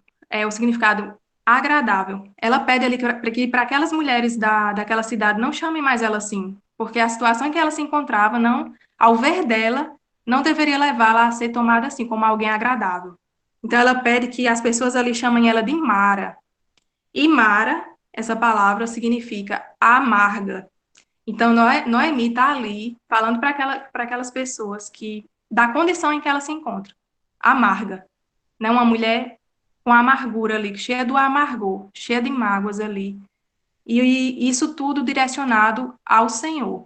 o significado agradável, ela pede ali que para aquelas mulheres daquela cidade não chamem mais ela assim, porque a situação em que ela se encontrava, não, ao ver dela, não deveria levá-la a ser tomada assim, como alguém agradável. Então, ela pede que as pessoas ali chamem ela de Mara. E Mara, essa palavra significa amarga. Então, Noemi está ali falando para aquelas pessoas que, da condição em que ela se encontra, amarga, né? Uma mulher com amargura ali, cheia do amargor, cheia de mágoas ali. E isso tudo direcionado ao Senhor.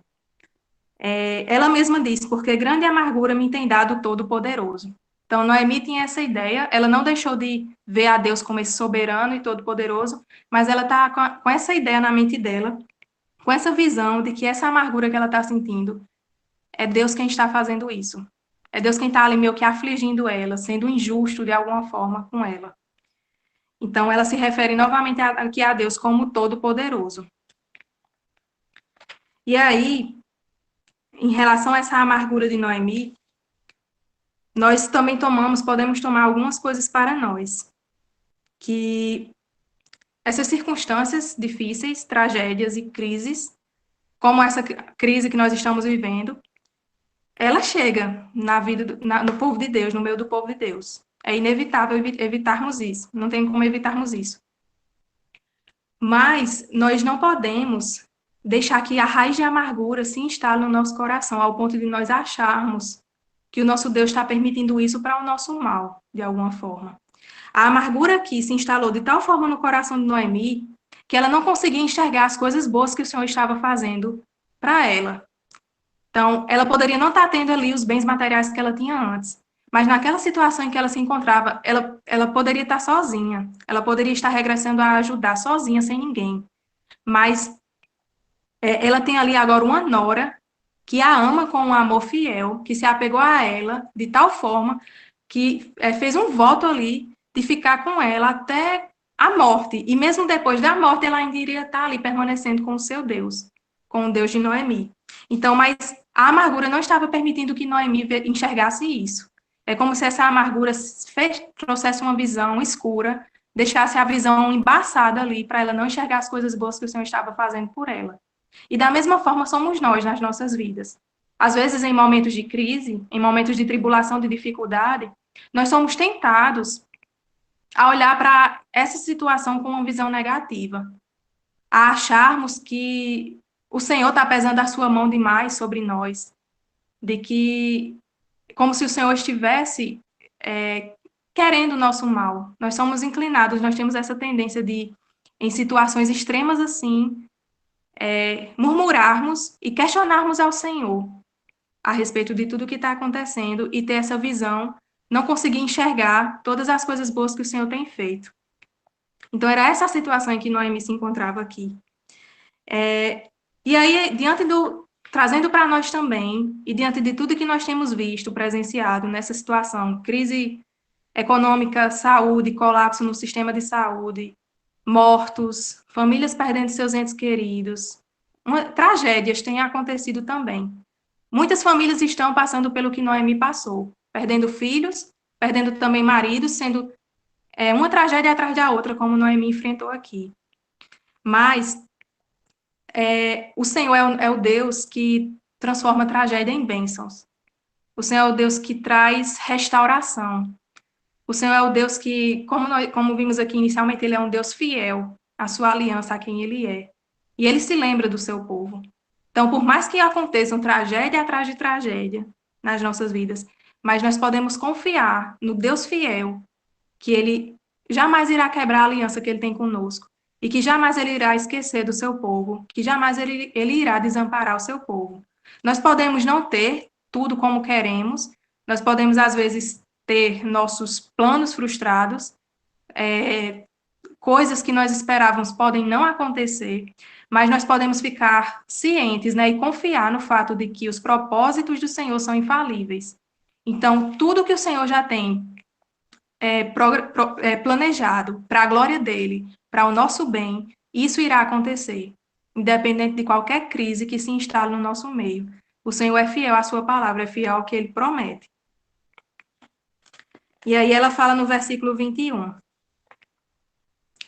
Ela mesma diz, porque grande amargura me tem dado o Todo-Poderoso. Então, Noemi tinha essa ideia, ela não deixou de ver a Deus como esse soberano e todo-poderoso, mas ela está com essa ideia na mente dela, com essa visão de que essa amargura que ela está sentindo, é Deus quem está fazendo isso. É Deus quem está ali meio que afligindo ela, sendo injusto de alguma forma com ela. Então, ela se refere novamente aqui a Deus como todo-poderoso. E aí, em relação a essa amargura de Noemi, nós também podemos tomar algumas coisas para nós. Que essas circunstâncias difíceis, tragédias e crises, como essa crise que nós estamos vivendo, ela chega na vida, no povo de Deus, no meio do povo de Deus. É inevitável evitarmos isso, não tem como evitarmos isso. Mas nós não podemos deixar que a raiz de amargura se instale no nosso coração, ao ponto de nós acharmos que o nosso Deus está permitindo isso para o nosso mal, de alguma forma. A amargura aqui se instalou de tal forma no coração de Noemi que ela não conseguia enxergar as coisas boas que o Senhor estava fazendo para ela. Então, ela poderia não estar tendo ali os bens materiais que ela tinha antes, mas naquela situação em que ela se encontrava, ela poderia estar sozinha, ela poderia estar regressando a ajudar sozinha, sem ninguém. Mas ela tem ali agora uma nora que a ama com um amor fiel, que se apegou a ela de tal forma que fez um voto ali de ficar com ela até a morte. E mesmo depois da morte, ela ainda iria estar ali permanecendo com o seu Deus, com o Deus de Noemi. Então, mas a amargura não estava permitindo que Noemi enxergasse isso. É como se essa amargura trouxesse uma visão escura, deixasse a visão embaçada ali para ela não enxergar as coisas boas que o Senhor estava fazendo por ela. E da mesma forma somos nós nas nossas vidas. Às vezes, em momentos de crise, em momentos de tribulação, de dificuldade, nós somos tentados a olhar para essa situação com uma visão negativa, a acharmos que o Senhor está pesando a sua mão demais sobre nós, de que, como se o Senhor estivesse querendo o nosso mal. Nós somos inclinados, nós temos essa tendência de, em situações extremas assim, murmurarmos e questionarmos ao Senhor a respeito de tudo que está acontecendo e ter essa visão, não conseguir enxergar todas as coisas boas que o Senhor tem feito. Então, era essa a situação em que Noemi se encontrava aqui. E aí, trazendo para nós também, e diante de tudo que nós temos visto, presenciado nessa situação, crise econômica, saúde, colapso no sistema de saúde, mortos, famílias perdendo seus entes queridos, tragédias têm acontecido também. Muitas famílias estão passando pelo que Noemi passou, perdendo filhos, perdendo também maridos, sendo uma tragédia atrás da outra, como Noemi enfrentou aqui. Mas o Senhor é o Deus que transforma tragédia em bênçãos. O Senhor é o Deus que traz restauração. O Senhor é o Deus que, como vimos aqui inicialmente, Ele é um Deus fiel à sua aliança, a quem Ele é. E Ele se lembra do seu povo. Então, por mais que aconteçam tragédia atrás de tragédia nas nossas vidas, mas nós podemos confiar no Deus fiel, que Ele jamais irá quebrar a aliança que Ele tem conosco, e que jamais Ele irá esquecer do seu povo, que jamais Ele irá desamparar o seu povo. Nós podemos não ter tudo como queremos, nós podemos, às vezes, ter nossos planos frustrados, coisas que nós esperávamos podem não acontecer, mas nós podemos ficar cientes, né, e confiar no fato de que os propósitos do Senhor são infalíveis. Então, tudo que o Senhor já tem planejado para a glória dele, para o nosso bem, isso irá acontecer, independente de qualquer crise que se instale no nosso meio. O Senhor é fiel à sua palavra, é fiel ao que ele promete. E aí ela fala no versículo 21.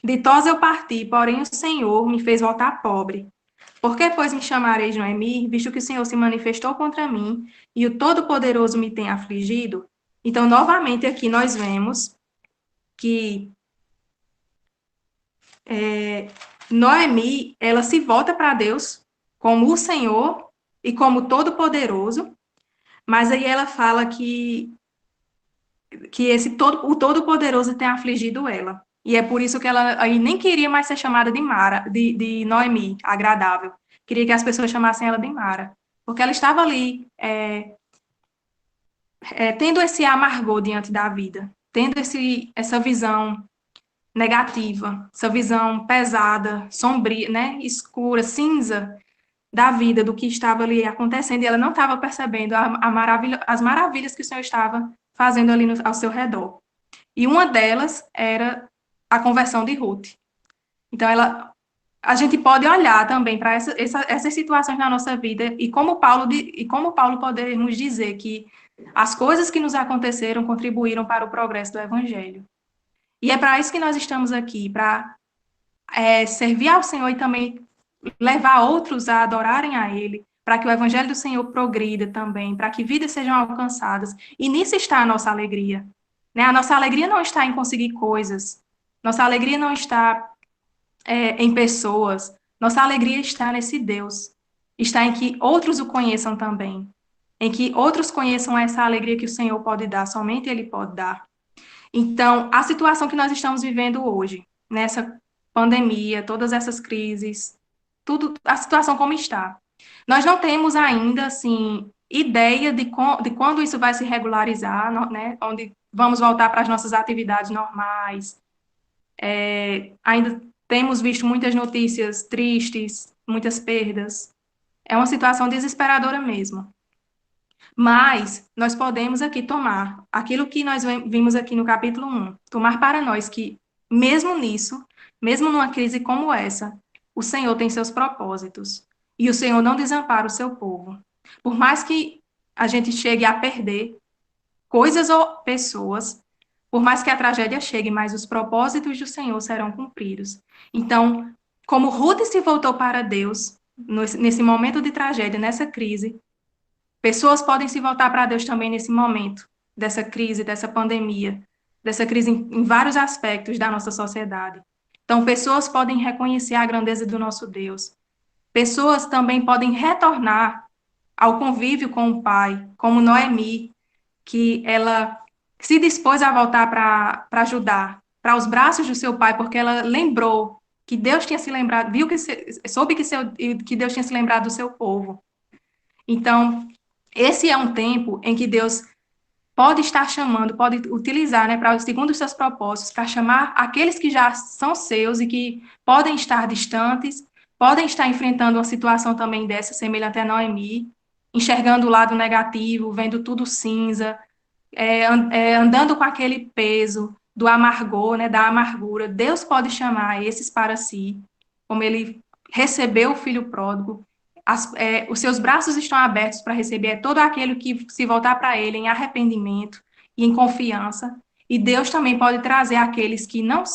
Ditosa eu parti, porém o Senhor me fez voltar pobre. Por que, pois, me chamareis Noemi, visto que o Senhor se manifestou contra mim e o Todo-Poderoso me tem afligido? Então, novamente, aqui nós vemos que Noemi, ela se volta para Deus como o Senhor e como Todo-Poderoso, mas aí ela fala que o Todo-Poderoso tem afligido ela. E é por isso que ela aí nem queria mais ser chamada de Noemi, agradável. Queria que as pessoas chamassem ela de Mara. Porque ela estava ali tendo esse amargor diante da vida, tendo essa visão negativa, essa visão pesada, sombria, né, escura, cinza da vida, do que estava ali acontecendo, e ela não estava percebendo as maravilhas que o Senhor estava fazendo ali ao seu redor. E uma delas era a conversão de Ruth. Então, a gente pode olhar também para essas situações na nossa vida e como Paulo podemos dizer que as coisas que nos aconteceram contribuíram para o progresso do Evangelho. E é para isso que nós estamos aqui, para servir ao Senhor e também levar outros a adorarem a Ele, para que o Evangelho do Senhor progrida também, para que vidas sejam alcançadas. E nisso está a nossa alegria. Né? A nossa alegria não está em conseguir coisas, nossa alegria não está em pessoas, nossa alegria está nesse Deus, está em que outros o conheçam também, em que outros conheçam essa alegria que o Senhor pode dar, somente Ele pode dar. Então, a situação que nós estamos vivendo hoje, nessa pandemia, todas essas crises, a situação como está. Nós não temos ainda, assim, ideia de quando isso vai se regularizar, né, onde vamos voltar para as nossas atividades normais. Ainda temos visto muitas notícias tristes, muitas perdas. É uma situação desesperadora mesmo. Mas nós podemos aqui tomar aquilo que nós vimos aqui no capítulo 1, tomar para nós que, mesmo nisso, mesmo numa crise como essa, o Senhor tem seus propósitos. E o Senhor não desampara o seu povo. Por mais que a gente chegue a perder coisas ou pessoas, por mais que a tragédia chegue, mas os propósitos do Senhor serão cumpridos. Então, como Ruth se voltou para Deus, nesse momento de tragédia, nessa crise, pessoas podem se voltar para Deus também nesse momento, dessa crise, dessa pandemia, dessa crise em vários aspectos da nossa sociedade. Então, pessoas podem reconhecer a grandeza do nosso Deus. Pessoas também podem retornar ao convívio com o Pai, como Noemi, que ela se dispôs a voltar para ajudar, para os braços do seu pai, porque ela lembrou que Deus tinha se lembrado, soube que Deus tinha se lembrado do seu povo. Então, esse é um tempo em que Deus pode estar chamando, pode utilizar, né, segundo os seus propósitos, para chamar aqueles que já são seus e que podem estar distantes, podem estar enfrentando uma situação também dessa, semelhante a Noemi, enxergando o lado negativo, vendo tudo cinza, andando com aquele peso do amargor, né, da amargura. Deus pode chamar esses para si, como ele recebeu o filho pródigo. Os seus braços estão abertos para receber todo aquele que se voltar para ele em arrependimento e em confiança. E Deus também pode trazer aqueles que não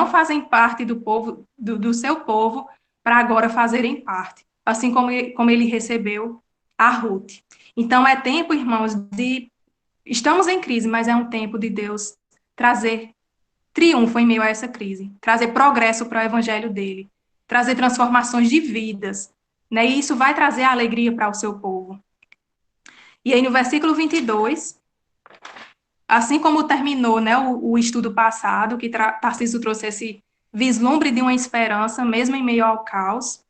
fazem parte do povo, do seu povo, para agora fazerem parte, assim como ele recebeu a Ruth. Então é tempo, irmãos, estamos em crise, mas é um tempo de Deus trazer triunfo em meio a essa crise, trazer progresso para o evangelho dele, trazer transformações de vidas, né? E isso vai trazer alegria para o seu povo. E aí no versículo 22, assim como terminou, né, o estudo passado, que Tarcísio trouxe esse vislumbre de uma esperança, mesmo em meio ao caos,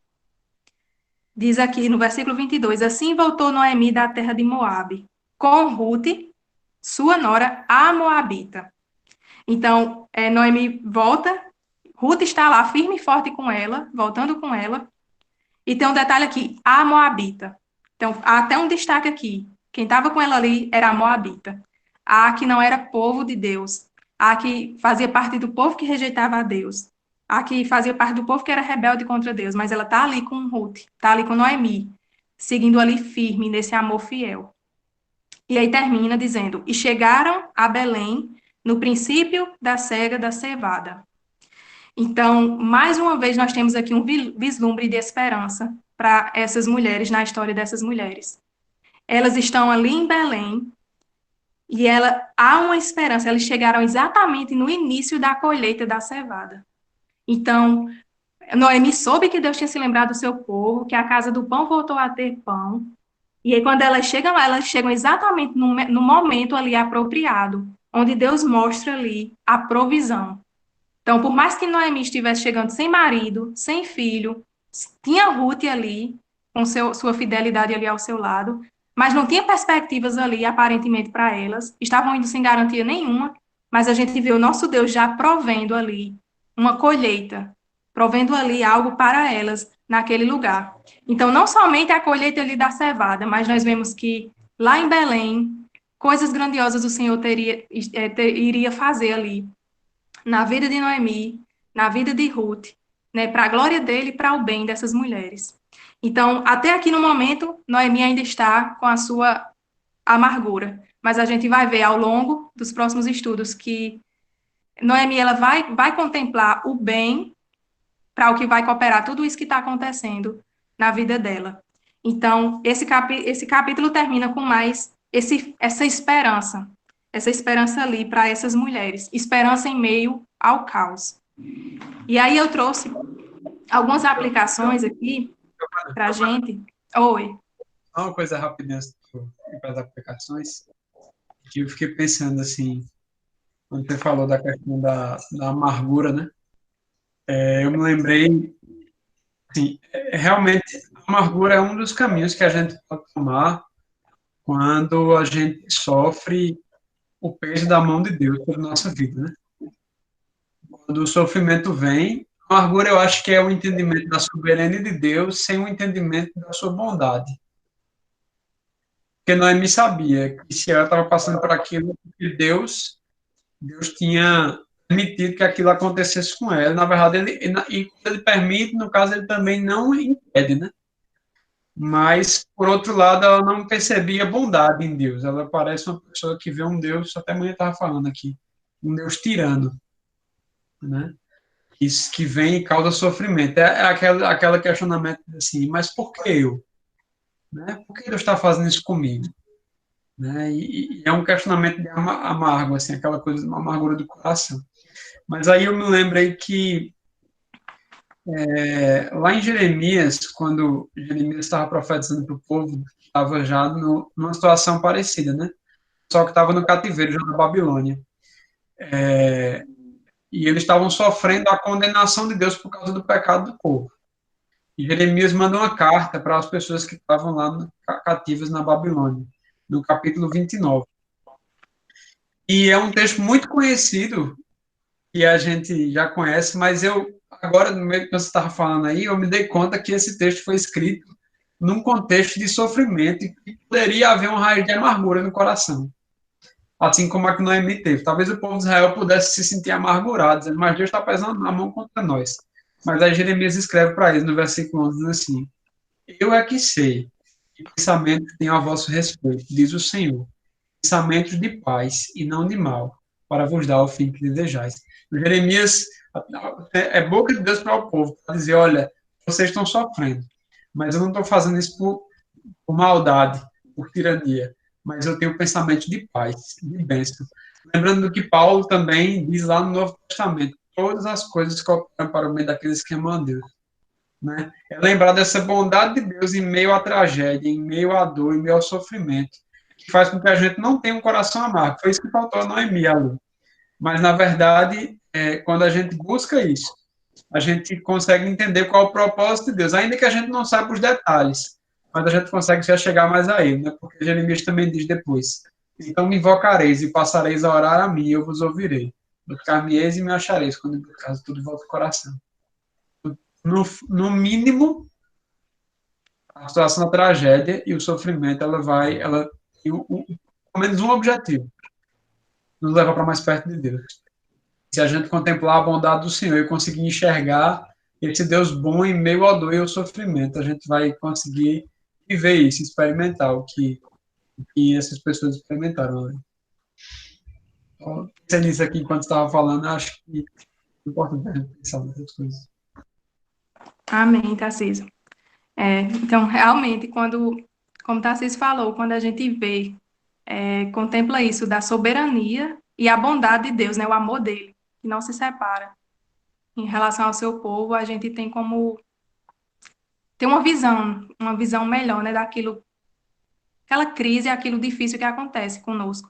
diz aqui no versículo 22, assim voltou Noemi da terra de Moabe, com Ruth, sua nora, a Moabita. Então, Noemi volta, Ruth está lá firme e forte com ela, voltando com ela, e tem um detalhe aqui, a Moabita. Então, há até um destaque aqui, quem estava com ela ali era a Moabita, a que não era povo de Deus, a que fazia parte do povo que rejeitava a Deus, a que fazia parte do povo que era rebelde contra Deus, mas ela está ali com Ruth, está ali com Noemi, seguindo ali firme nesse amor fiel. E aí termina dizendo, e chegaram a Belém no princípio da cega da cevada. Então, mais uma vez, nós temos aqui um vislumbre de esperança para essas mulheres, na história dessas mulheres. Elas estão ali em Belém, e há uma esperança, elas chegaram exatamente no início da colheita da cevada. Então, Noemi soube que Deus tinha se lembrado do seu povo, que a casa do pão voltou a ter pão, e aí quando elas chegam exatamente no momento ali apropriado, onde Deus mostra ali a provisão. Então, por mais que Noemi estivesse chegando sem marido, sem filho, tinha Ruth ali, com sua fidelidade ali ao seu lado, mas não tinha perspectivas ali, aparentemente, para elas, estavam indo sem garantia nenhuma, mas a gente vê o nosso Deus já provendo ali uma colheita, provendo ali algo para elas naquele lugar. Então, não somente a colheita ali da cevada, mas nós vemos que lá em Belém, coisas grandiosas o Senhor iria fazer ali, na vida de Noemi, na vida de Ruth, né, para a glória dele e para o bem dessas mulheres. Então, até aqui no momento, Noemi ainda está com a sua amargura, mas a gente vai ver ao longo dos próximos estudos que Noemi ela vai contemplar o bem para o que vai cooperar tudo isso que está acontecendo na vida dela. Então, esse capítulo termina com mais essa esperança ali para essas mulheres, esperança em meio ao caos. E aí eu trouxe algumas aplicações aqui para a gente. Oi. Uma coisa rapidinha para as aplicações, que eu fiquei pensando assim, quando você falou da questão da amargura, né? Eu me lembrei, assim, realmente, a amargura é um dos caminhos que a gente pode tomar quando a gente sofre o peso da mão de Deus sobre nossa vida, né? Quando o sofrimento vem, a amargura eu acho que é o entendimento da soberania de Deus sem o entendimento da sua bondade. Porque Noemi sabia que se ela estava passando por aquilo, porque Deus tinha permitido que aquilo acontecesse com ela. Na verdade, ele permite, no caso, ele também não impede, né? Mas, por outro lado, ela não percebia bondade em Deus. Ela parece uma pessoa que vê um Deus, até amanhã estava falando aqui, um Deus tirano, né? Isso que vem e causa sofrimento. É aquele questionamento assim, mas por que eu? Né? Por que Deus está fazendo isso comigo? Né? E é um questionamento de amargo, assim, aquela coisa de uma amargura do coração. Mas aí eu me lembrei que lá em Jeremias, quando Jeremias estava profetizando para o povo, estava já numa situação parecida, né? Só que estava no cativeiro já da Babilônia. E eles estavam sofrendo a condenação de Deus por causa do pecado do povo. E Jeremias manda uma carta para as pessoas que estavam lá cativas na Babilônia, no capítulo 29. E é um texto muito conhecido, que a gente já conhece, mas agora, no meio que você estava falando aí, eu me dei conta que esse texto foi escrito num contexto de sofrimento e que poderia haver uma raiz de amargura no coração. Assim como a que Noemi teve. Talvez o povo de Israel pudesse se sentir amargurado, dizendo, mas Deus está pesando a mão contra nós. Mas aí Jeremias escreve para eles, no versículo 11, diz assim, eu é que sei que pensamento tenho a vosso respeito, diz o Senhor, pensamentos de paz e não de mal, para vos dar o fim que desejais. Jeremias é boca de Deus para o povo, para dizer, olha, vocês estão sofrendo, mas eu não estou fazendo isso por maldade, por tirania, mas eu tenho pensamento de paz, de bênção. Lembrando do que Paulo também diz lá no Novo Testamento, todas as coisas cooperam para o bem daqueles que amam a Deus. Né? É lembrar dessa bondade de Deus em meio à tragédia, em meio à dor, em meio ao sofrimento, que faz com que a gente não tenha um coração amargo. Foi isso que faltou a Noemi ali. Mas, na verdade, quando a gente busca isso, a gente consegue entender qual é o propósito de Deus, ainda que a gente não saiba os detalhes, mas a gente consegue já chegar mais a ele, né? Porque Jeremias também diz depois, então me invocareis e passareis a orar a mim, e eu vos ouvirei. Buscar-me-eis e me achareis, quando por causa tudo volta ao coração. No mínimo, a situação da tragédia e o sofrimento, ela tem pelo menos um objetivo, nos levar para mais perto de Deus. Se a gente contemplar a bondade do Senhor e conseguir enxergar esse Deus bom em meio à dor e ao sofrimento, a gente vai conseguir viver isso, experimentar o que essas pessoas experimentaram. Né? Então, pensei nisso aqui enquanto estava falando, acho que é importante a gente pensar nessas coisas. Amém, Tarcísio. Então, realmente, como Tarcísio falou, quando a gente vê, contempla isso da soberania e a bondade de Deus, né, o amor dele, que não se separa. Em relação ao seu povo, a gente tem como ter uma visão melhor, né, daquilo, aquela crise, aquilo difícil que acontece conosco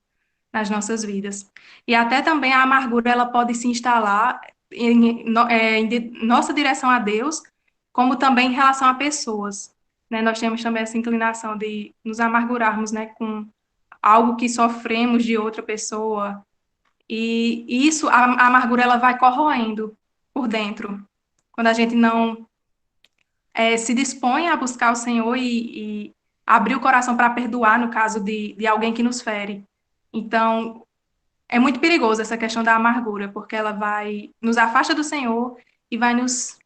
nas nossas vidas. E até também a amargura, ela pode se instalar em nossa direção a Deus, como também em relação a pessoas. Né? Nós temos também essa inclinação de nos amargurarmos, né, com algo que sofremos de outra pessoa, e isso, a amargura, ela vai corroendo por dentro. Quando a gente não se dispõe a buscar o Senhor e abrir o coração para perdoar, no caso de alguém que nos fere. Então, é muito perigoso essa questão da amargura, porque ela nos afasta do Senhor e vai nos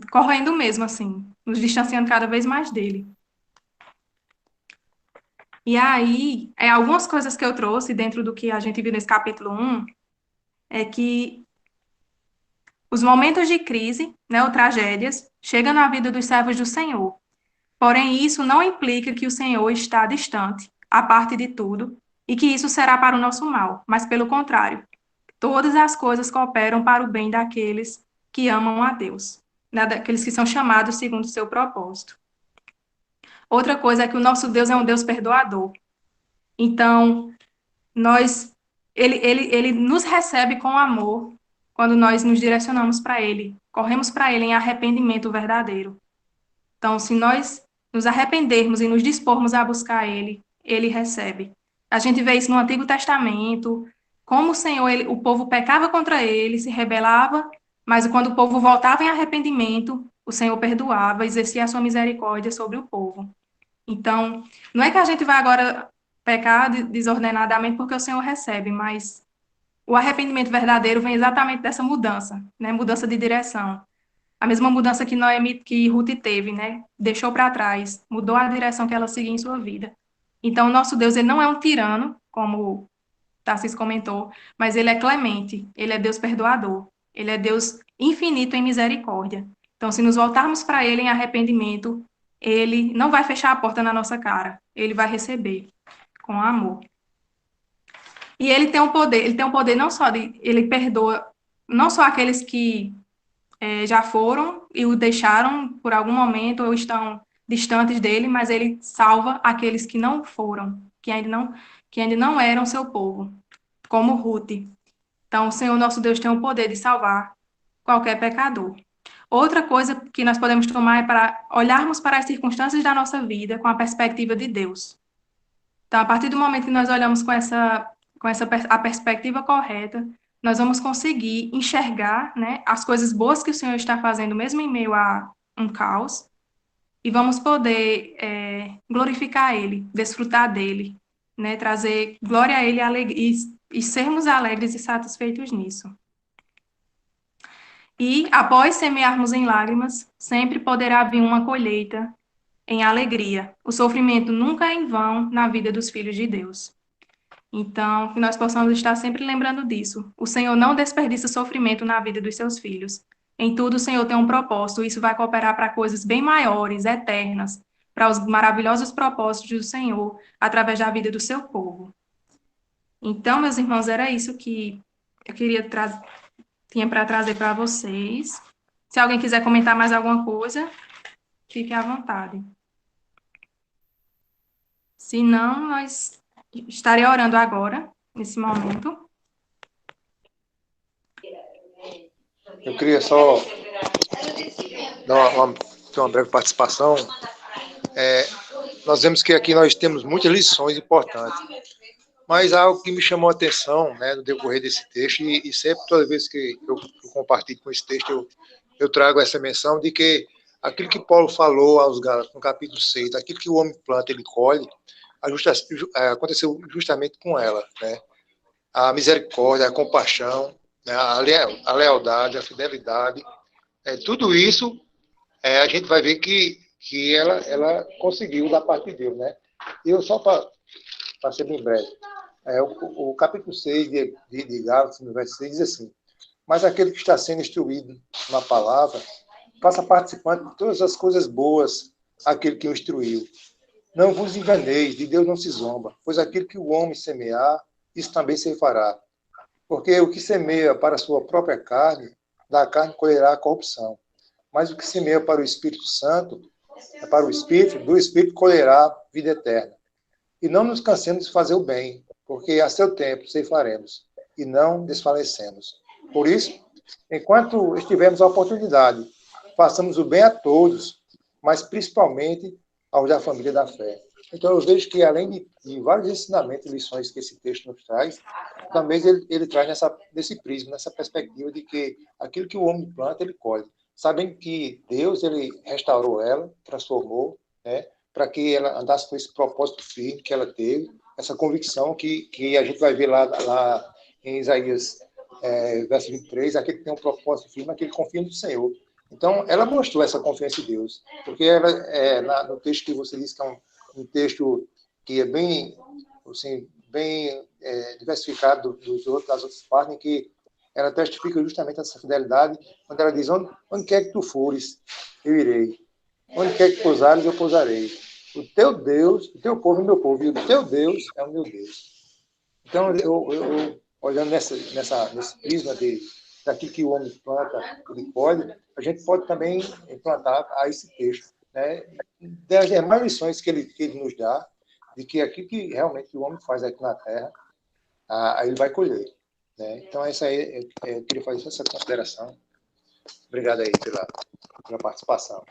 corroendo mesmo, assim, nos distanciando cada vez mais dele. E aí, algumas coisas que eu trouxe dentro do que a gente viu nesse capítulo 1, é que os momentos de crise, né, ou tragédias, chegam na vida dos servos do Senhor. Porém, isso não implica que o Senhor está distante, à parte de tudo, e que isso será para o nosso mal, mas pelo contrário, todas as coisas cooperam para o bem daqueles que amam a Deus, né, daqueles que são chamados segundo o seu propósito. Outra coisa é que o nosso Deus é um Deus perdoador. Então, ele nos recebe com amor quando nós nos direcionamos para ele, corremos para ele em arrependimento verdadeiro. Então, se nós nos arrependermos e nos dispormos a buscar ele, ele recebe. A gente vê isso no Antigo Testamento, como o Senhor, o povo pecava contra ele, se rebelava, mas quando o povo voltava em arrependimento, o Senhor perdoava, exercia a sua misericórdia sobre o povo. Então, não é que a gente vai agora pecar desordenadamente porque o Senhor recebe, mas o arrependimento verdadeiro vem exatamente dessa mudança, né? Mudança de direção. A mesma mudança que Ruth teve, né? Deixou para trás, mudou a direção que ela seguia em sua vida. Então, o nosso Deus, ele não é um tirano, como Tarcísio comentou, mas ele é clemente, ele é Deus perdoador, ele é Deus infinito em misericórdia. Então, se nos voltarmos para ele em arrependimento, ele não vai fechar a porta na nossa cara, ele vai receber com amor. E ele tem um poder não só ele perdoa não só aqueles que já foram e o deixaram por algum momento ou estão distantes dele, mas ele salva aqueles que não foram, que ainda não eram seu povo, como Ruth. Então, o Senhor nosso Deus tem o poder de salvar qualquer pecador. Outra coisa que nós podemos tomar é para olharmos para as circunstâncias da nossa vida com a perspectiva de Deus. Então, a partir do momento que nós olhamos a perspectiva correta, nós vamos conseguir enxergar, né, as coisas boas que o Senhor está fazendo, mesmo em meio a um caos, e vamos poder glorificar Ele, desfrutar dEle, né, trazer glória a Ele e sermos alegres e satisfeitos nisso. E, após semearmos em lágrimas, sempre poderá vir uma colheita em alegria. O sofrimento nunca é em vão na vida dos filhos de Deus. Então, que nós possamos estar sempre lembrando disso. O Senhor não desperdiça sofrimento na vida dos seus filhos. Em tudo, o Senhor tem um propósito. Isso vai cooperar para coisas bem maiores, eternas, para os maravilhosos propósitos do Senhor, através da vida do seu povo. Então, meus irmãos, era isso que eu tinha para trazer para vocês. Se alguém quiser comentar mais alguma coisa, fique à vontade. Se não, nós estarei orando agora, nesse momento. Eu queria só dar uma breve participação. Nós vemos que aqui nós temos muitas lições importantes, mas há algo que me chamou a atenção, né, no decorrer desse texto, e sempre, toda vez que eu compartilho com esse texto, eu trago essa menção de que aquilo que Paulo falou aos Gálatas, no capítulo 6, aquilo que o homem planta, ele colhe, aconteceu justamente com ela, né? A misericórdia, a compaixão, né? A lealdade, a fidelidade, tudo isso a gente vai ver que ela conseguiu da parte de Deus, né? E eu só para ser bem breve, o capítulo 6 de Gálatas, no verso 6, diz assim: mas aquele que está sendo instruído na palavra, faça participante de todas as coisas boas aquele que o instruiu. Não vos enganeis, de Deus não se zomba, pois aquilo que o homem semear, isso também se fará. Porque o que semeia para a sua própria carne, da carne colherá a corrupção. Mas o que semeia para o Espírito Santo, para o Espírito, do Espírito colherá vida eterna. E não nos cansemos de fazer o bem, porque a seu tempo ceifaremos, e não desfalecemos. Por isso, enquanto estivermos a oportunidade, façamos o bem a todos, mas principalmente aos da família da fé. Então, eu vejo que, além de vários ensinamentos e lições que esse texto nos traz, também ele traz nesse prisma, nessa perspectiva de que aquilo que o homem planta, ele colhe. Sabendo que Deus, ele restaurou ela, transformou, né, para que ela andasse com esse propósito firme que ela teve, essa convicção que a gente vai ver lá em Isaías, verso 23, aquele que tem um propósito firme, aquele que confia no Senhor. Então, ela mostrou essa confiança em Deus, porque ela, no texto que você disse que é um texto que é bem, assim, bem diversificado das outras partes, em que ela testifica justamente essa fidelidade, quando ela diz: onde quer que tu fores, eu irei. Onde quer que pousares, eu pousarei. O teu Deus, o teu povo é o meu povo, e o teu Deus é o meu Deus. Então, eu olhando nesse prisma daquilo que o homem planta, ele colhe, a gente pode também implantar a esse texto, né? Das demais lições que ele nos dá, de que aquilo que realmente o homem faz aqui na Terra, aí ele vai colher, né? Então, essa aí, eu queria fazer essa consideração. Obrigado aí pela participação.